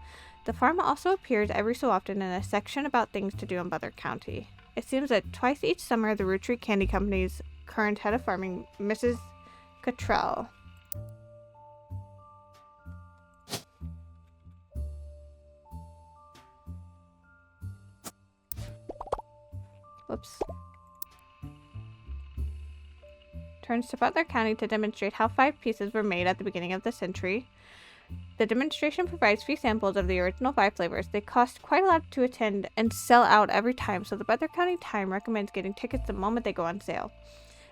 The farm also appears every so often in a section about things to do in Butler County. It seems that twice each summer, the Roottrees Candy Company's current head of farming, Mrs. Cottrell, turns to Butler County to demonstrate how 5 pieces were made at the beginning of the century. The demonstration provides free samples of the original 5 flavors. They cost quite a lot to attend and sell out every time, so the Butler County Times recommends getting tickets the moment they go on sale.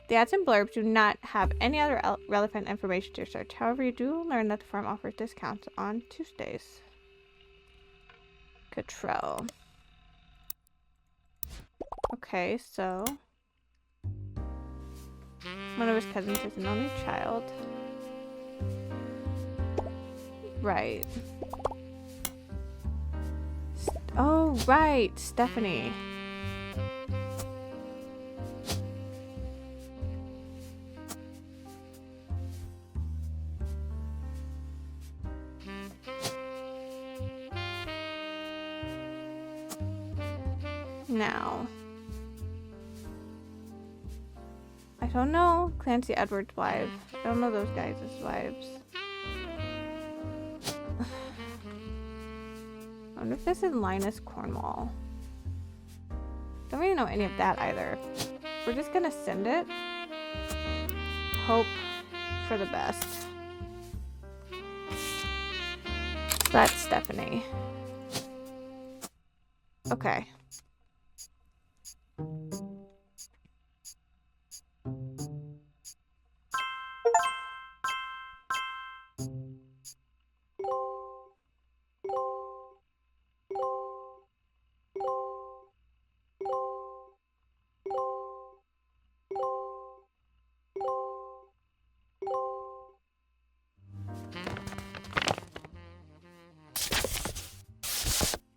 The ads and blurbs do not have any other relevant information to your search. However, you do learn that the farm offers discounts on Tuesdays. Cottrell. Okay, so... One of his cousins is an only child. Right. Oh, right, Stephanie. Now, I don't know Clancy Edwards' wife. I don't know those guys' wives. I wonder if this is Linus Cornwall. Don't really know any of that either. We're just gonna send it. Hope for the best. That's Stephanie. Okay.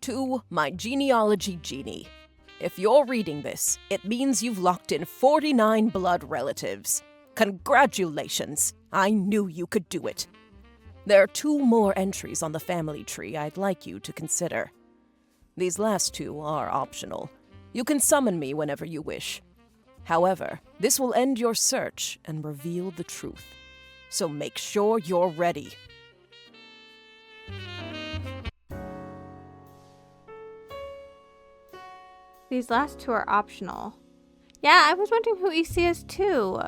To my genealogy genie. If you're reading this, it means you've locked in 49 blood relatives. Congratulations! I knew you could do it. There are 2 more entries on the family tree I'd like you to consider. These last 2 are optional. You can summon me whenever you wish. However, this will end your search and reveal the truth. So make sure you're ready. These last 2 are optional. Yeah, I was wondering who EC is too.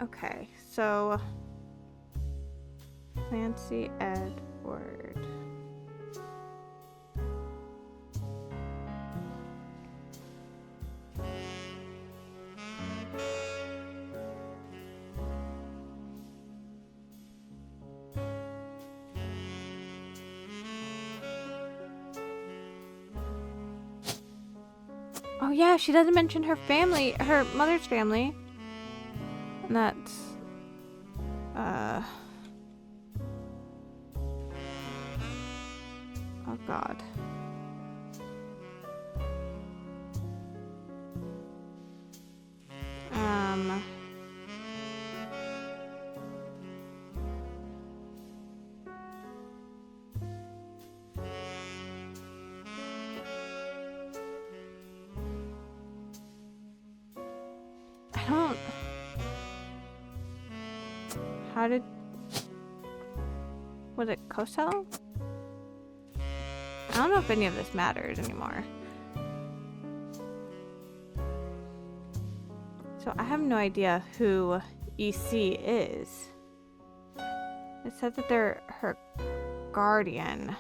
Okay, so Clancy Edward. Oh yeah, she doesn't mention her family, her mother's family. And that's oh god. I don't. How did... Was it Kosel? I don't know if any of this matters anymore. So I have no idea who EC is. It said that they're her guardian.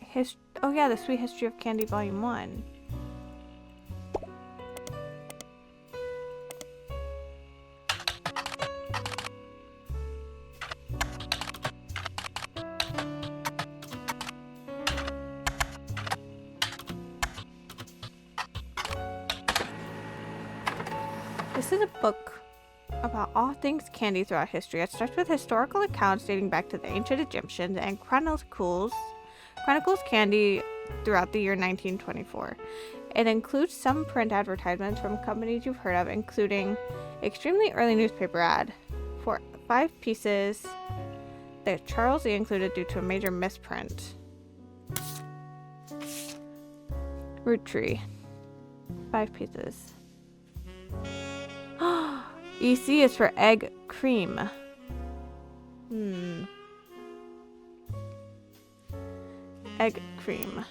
Okay, oh yeah, The Sweet History of Candy Volume 1. This is a book about all things candy throughout history. It starts with historical accounts dating back to the ancient Egyptians and chronicles candy throughout the year 1924. It includes some print advertisements from companies you've heard of, including extremely early newspaper ad for 5 pieces that Charles E. included due to a major misprint. Roottrees. 5 pieces. EC is for egg cream. Egg cream.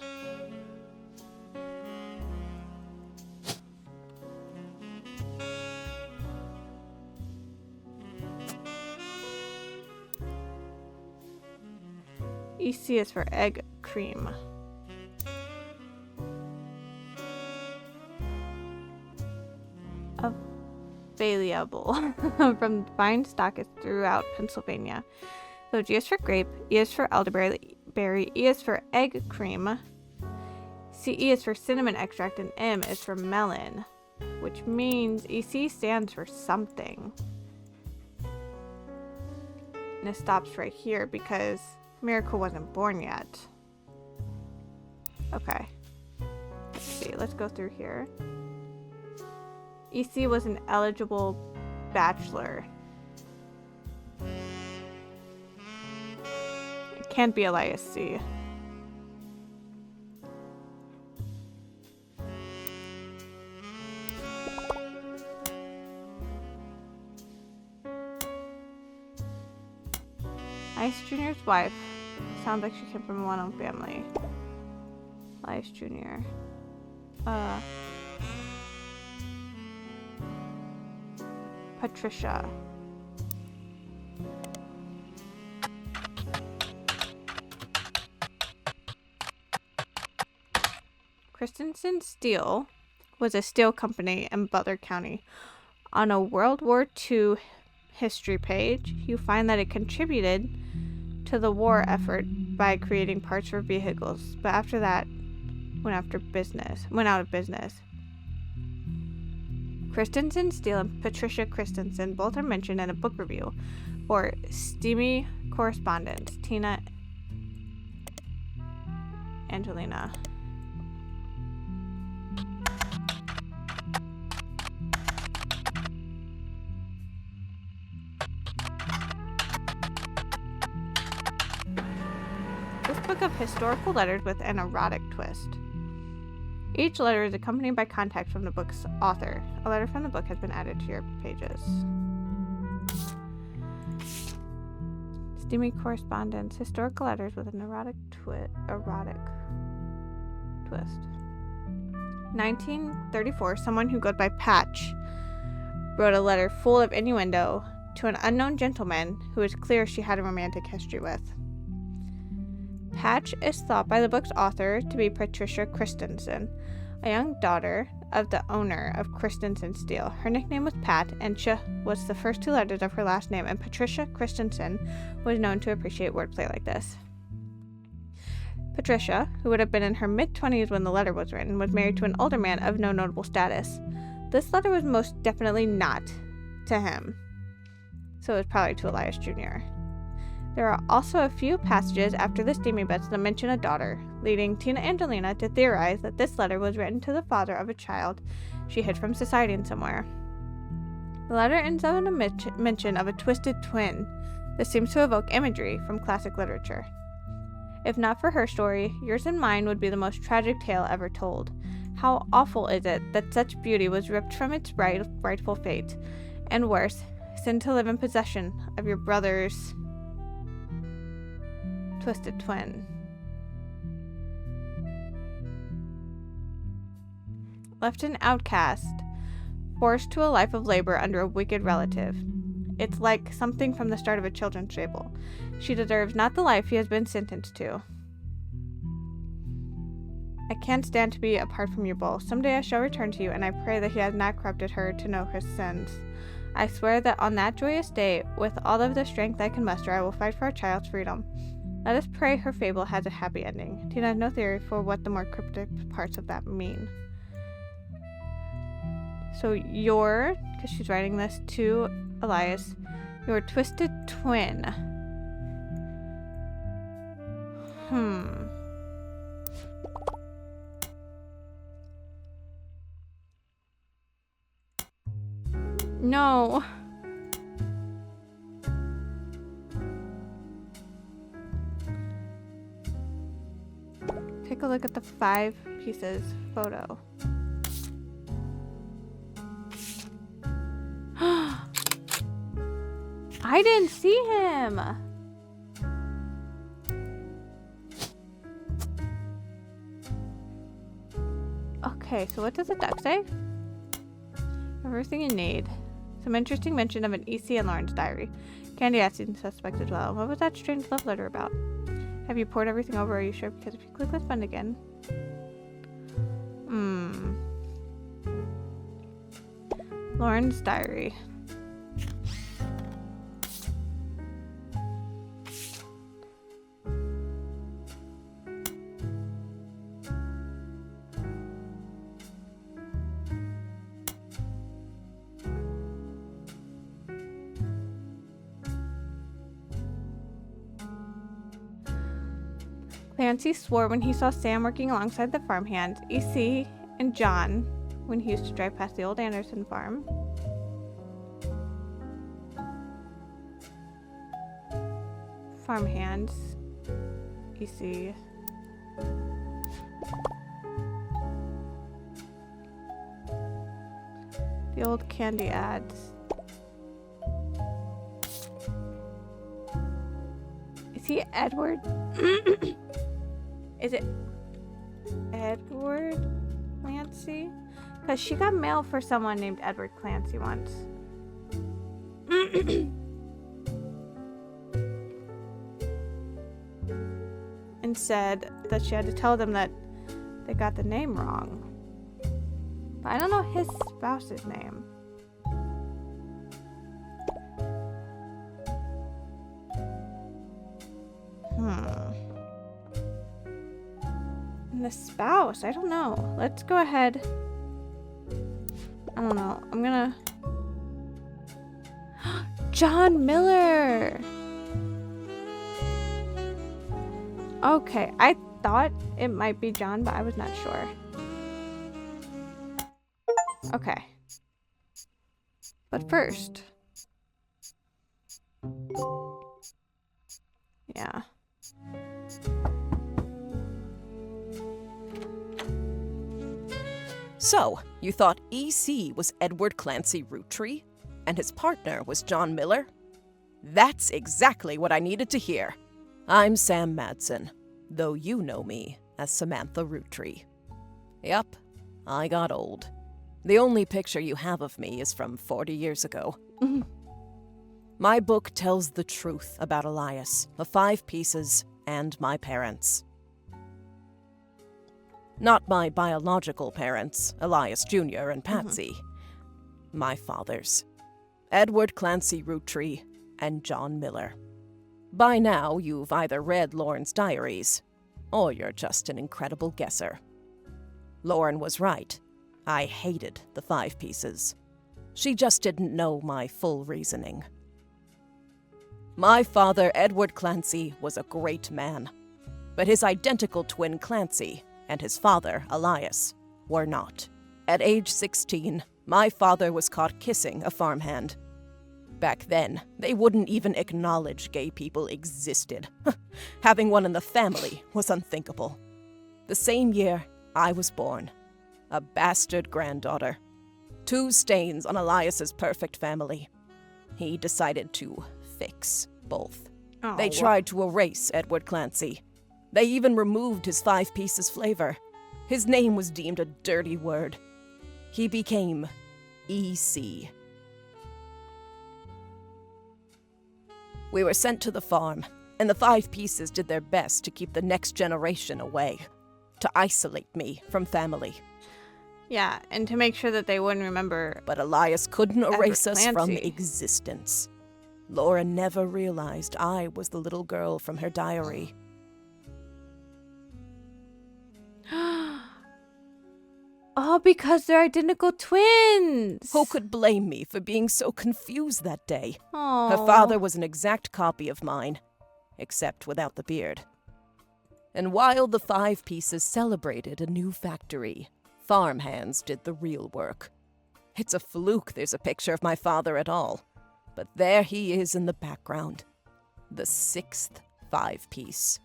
EC is for egg cream. available from vine stockers throughout Pennsylvania. So G is for grape, E is for elderberry, E is for egg cream, CE is for cinnamon extract, and M is for melon, which means EC stands for something. And it stops right here because Miracle wasn't born yet. Okay. Let's see. Let's go through here. EC was an eligible bachelor. It can't be Elias C. Elias Jr.'s wife. Sounds like she came from a well-known family. Elias Jr. Patricia. Christensen Steel was a steel company in Butler County. On a World War II history page, you find that it contributed to the war effort by creating parts for vehicles, but after that went out of business. Christensen Steel and Patricia Christensen both are mentioned in a book review for Steamy Correspondence. Tina Angelina. This book of historical letters with an erotic twist. Each letter is accompanied by context from the book's author. A letter from the book has been added to your pages. Steamy correspondence. Historical letters with an erotic twist. 1934, someone who goes by Patch wrote a letter full of innuendo to an unknown gentleman who it's clear she had a romantic history with. Patch is thought by the book's author to be Patricia Christensen, a young daughter of the owner of Christensen Steel. Her nickname was Pat, and Ch was the first two letters of her last name, and Patricia Christensen was known to appreciate wordplay like this. Patricia, who would have been in her mid-20s when the letter was written, was married to an older man of no notable status. This letter was most definitely not to him, so it was probably to Elias Jr. There are also a few passages after the steamy bits that mention a daughter, leading Tina Angelina to theorize that this letter was written to the father of a child she hid from society in somewhere. The letter ends on a mention of a twisted twin. This seems to evoke imagery from classic literature. If not for her story, yours and mine would be the most tragic tale ever told. How awful is it that such beauty was ripped from its rightful fate, and worse, sent to live in possession of your brother's twisted twin. Left an outcast, forced to a life of labor under a wicked relative. It's like something from the start of a children's fable. She deserves not the life he has been sentenced to. I can't stand to be apart from you both. Someday I shall return to you, and I pray that he has not corrupted her to know his sins. I swear that on that joyous day, with all of the strength I can muster, I will fight for our child's freedom. Let us pray her fable has a happy ending. Tina has no theory for what the more cryptic parts of that mean. So because she's writing this to Elias, your twisted twin. No. Take a look at the 5 pieces photo. I didn't see him. Okay, so what does the duck say? Everything you need. Some interesting mention of an E.C. and Lauren's diary. Candy asking suspect as well. What was that strange love letter about? Have you poured everything over? Are you sure? Because if you click this button again. Lauren's diary. Clancy swore when he saw Sam working alongside the farmhands, EC, and John when he used to drive past the old Anderson farm. Farmhands, EC. The old candy ads. Is he Edward? Is it Edward Clancy? Because she got mail for someone named Edward Clancy once. And said that she had to tell them that they got the name wrong. But I don't know his spouse's name. And the spouse, I don't know. Let's go ahead. I don't know. I'm gonna... John Miller! Okay, I thought it might be John, but I was not sure. Okay. But first... Yeah. So, you thought EC was Edward Clancy Roottrees, and his partner was John Miller? That's exactly what I needed to hear. I'm Sam Madsen, though you know me as Samantha Roottrees. Yup, I got old. The only picture you have of me is from 40 years ago. My book tells the truth about Elias, the 5 pieces, and my parents. Not my biological parents, Elias Jr. and Patsy. My fathers, Edward Clancy Roottrees and John Miller. By now, you've either read Lauren's diaries, or you're just an incredible guesser. Lauren was right. I hated the 5 pieces. She just didn't know my full reasoning. My father, Edward Clancy, was a great man, but his identical twin Clancy and his father, Elias, were not. At age 16, my father was caught kissing a farmhand. Back then, they wouldn't even acknowledge gay people existed. Having one in the family was unthinkable. The same year, I was born. A bastard granddaughter. 2 stains on Elias's perfect family. He decided to fix both. Oh, They tried to erase Edward Clancy. They even removed his 5 pieces flavor. His name was deemed a dirty word. He became EC. We were sent to the farm, and the 5 pieces did their best to keep the next generation away, to isolate me from family. Yeah, and to make sure that they wouldn't remember. But Elias couldn't erase us from Clancy. existence. Laura never realized I was the little girl from her diary. Oh, because they're identical twins. Who could blame me for being so confused that day? Oh. Her father was an exact copy of mine, except without the beard. And while the 5 pieces celebrated a new factory, farmhands did the real work. It's a fluke there's a picture of my father at all, but there he is in the background. The 6th 5-piece.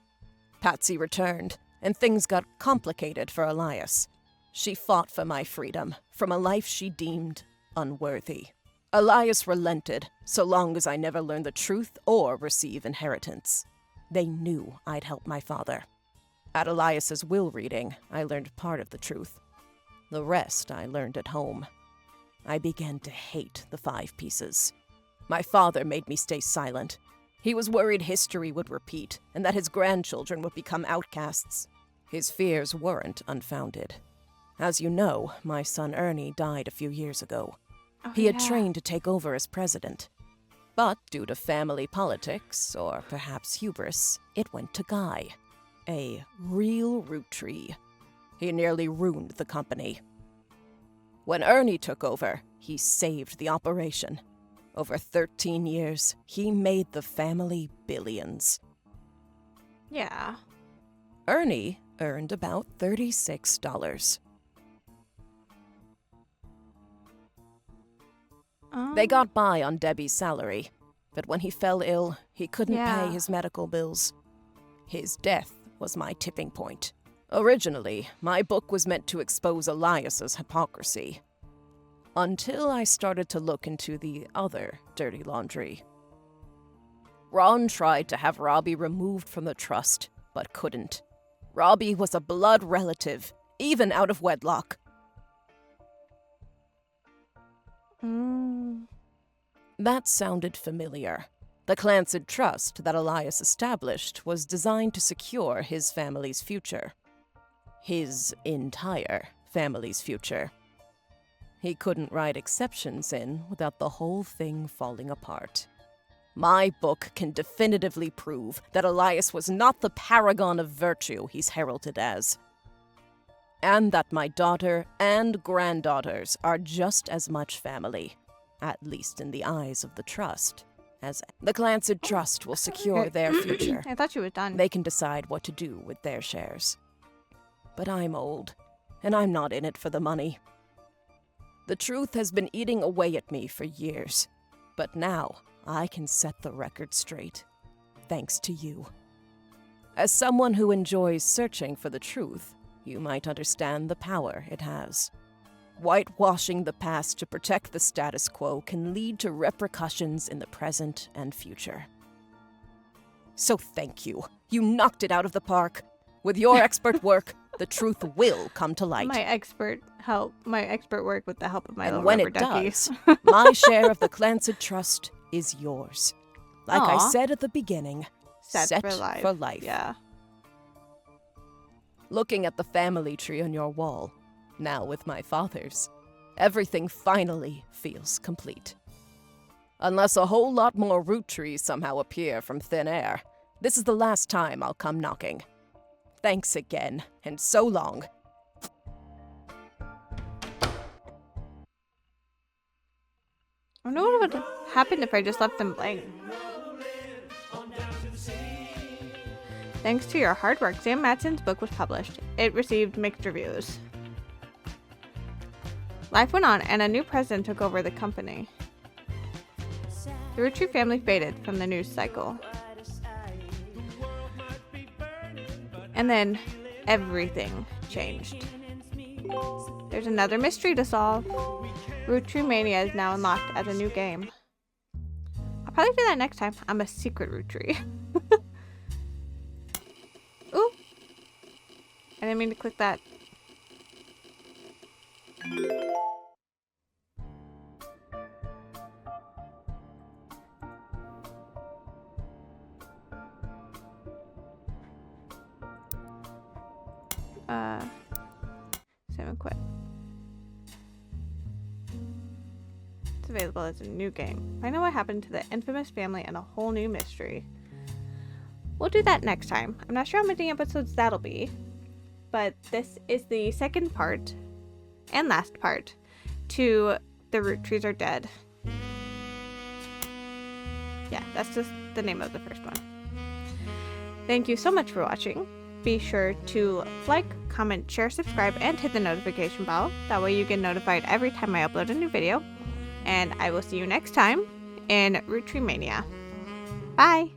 Patsy returned, and things got complicated for Elias. She fought for my freedom from a life she deemed unworthy. Elias relented, so long as I never learned the truth or receive inheritance. They knew I'd help my father. At Elias's will reading, I learned part of the truth. The rest I learned at home. I began to hate the 5 pieces. My father made me stay silent. He was worried history would repeat and that his grandchildren would become outcasts. His fears weren't unfounded. As you know, my son Ernie died a few years ago. Oh, He had yeah. trained to take over as president. But due to family politics, or perhaps hubris, it went to Guy, a real Roottrie. He nearly ruined the company. When Ernie took over, he saved the operation. Over 13 years, he made the family billions. Yeah. Ernie earned about $36. They got by on Debbie's salary, but when he fell ill, he couldn't Yeah. pay his medical bills. His death was my tipping point. Originally, my book was meant to expose Elias's hypocrisy. Until I started to look into the other dirty laundry. Ron tried to have Robbie removed from the trust, but couldn't. Robbie was a blood relative, even out of wedlock. That sounded familiar. The Clancid Trust that Elias established was designed to secure his family's future. His entire family's future. He couldn't write exceptions in without the whole thing falling apart. My book can definitively prove that Elias was not the paragon of virtue he's heralded as. And that my daughter and granddaughters are just as much family, at least in the eyes of the trust, as the Clancid Trust will secure their future. I thought you were done. They can decide what to do with their shares. But I'm old, and I'm not in it for the money. The truth has been eating away at me for years, but now I can set the record straight, thanks to you. As someone who enjoys searching for the truth, you might understand the power it has. Whitewashing the past to protect the status quo can lead to repercussions in the present and future. So thank you. You knocked it out of the park. With your expert work, the truth will come to light. My expert work with the help of my And little when rubber it duckies. does, my share of the Clancid Trust is yours. Like I Aw. said at the beginning, Set for life. for life. Yeah. Looking at the family tree on your wall, now with my father's, everything finally feels complete. Unless a whole lot more Roottrees somehow appear from thin air, this is the last time I'll come knocking. Thanks again, and so long. I wonder what would happen if I just left them blank. Thanks to your hard work, Sam Matson's book was published. It received mixed reviews. Life went on, and a new president took over the company. The Roottrie family faded from the news cycle. And then everything changed. There's another mystery to solve. Roottrie Mania is now unlocked as a new game. I'll probably do that next time. I'm a secret Roottrie. Ooh! I didn't mean to click that. Save and quit. It's available as a new game. I know what happened to the infamous family and a whole new mystery. We'll do that next time. I'm not sure how many episodes that'll be, but this is the second part and last part to The Roottrees Are Dead. Yeah, that's just the name of the first one. Thank you so much for watching. Be sure to like, comment, share, subscribe, and hit the notification bell. That way you get notified every time I upload a new video. And I will see you next time in Roottrie Mania. Bye!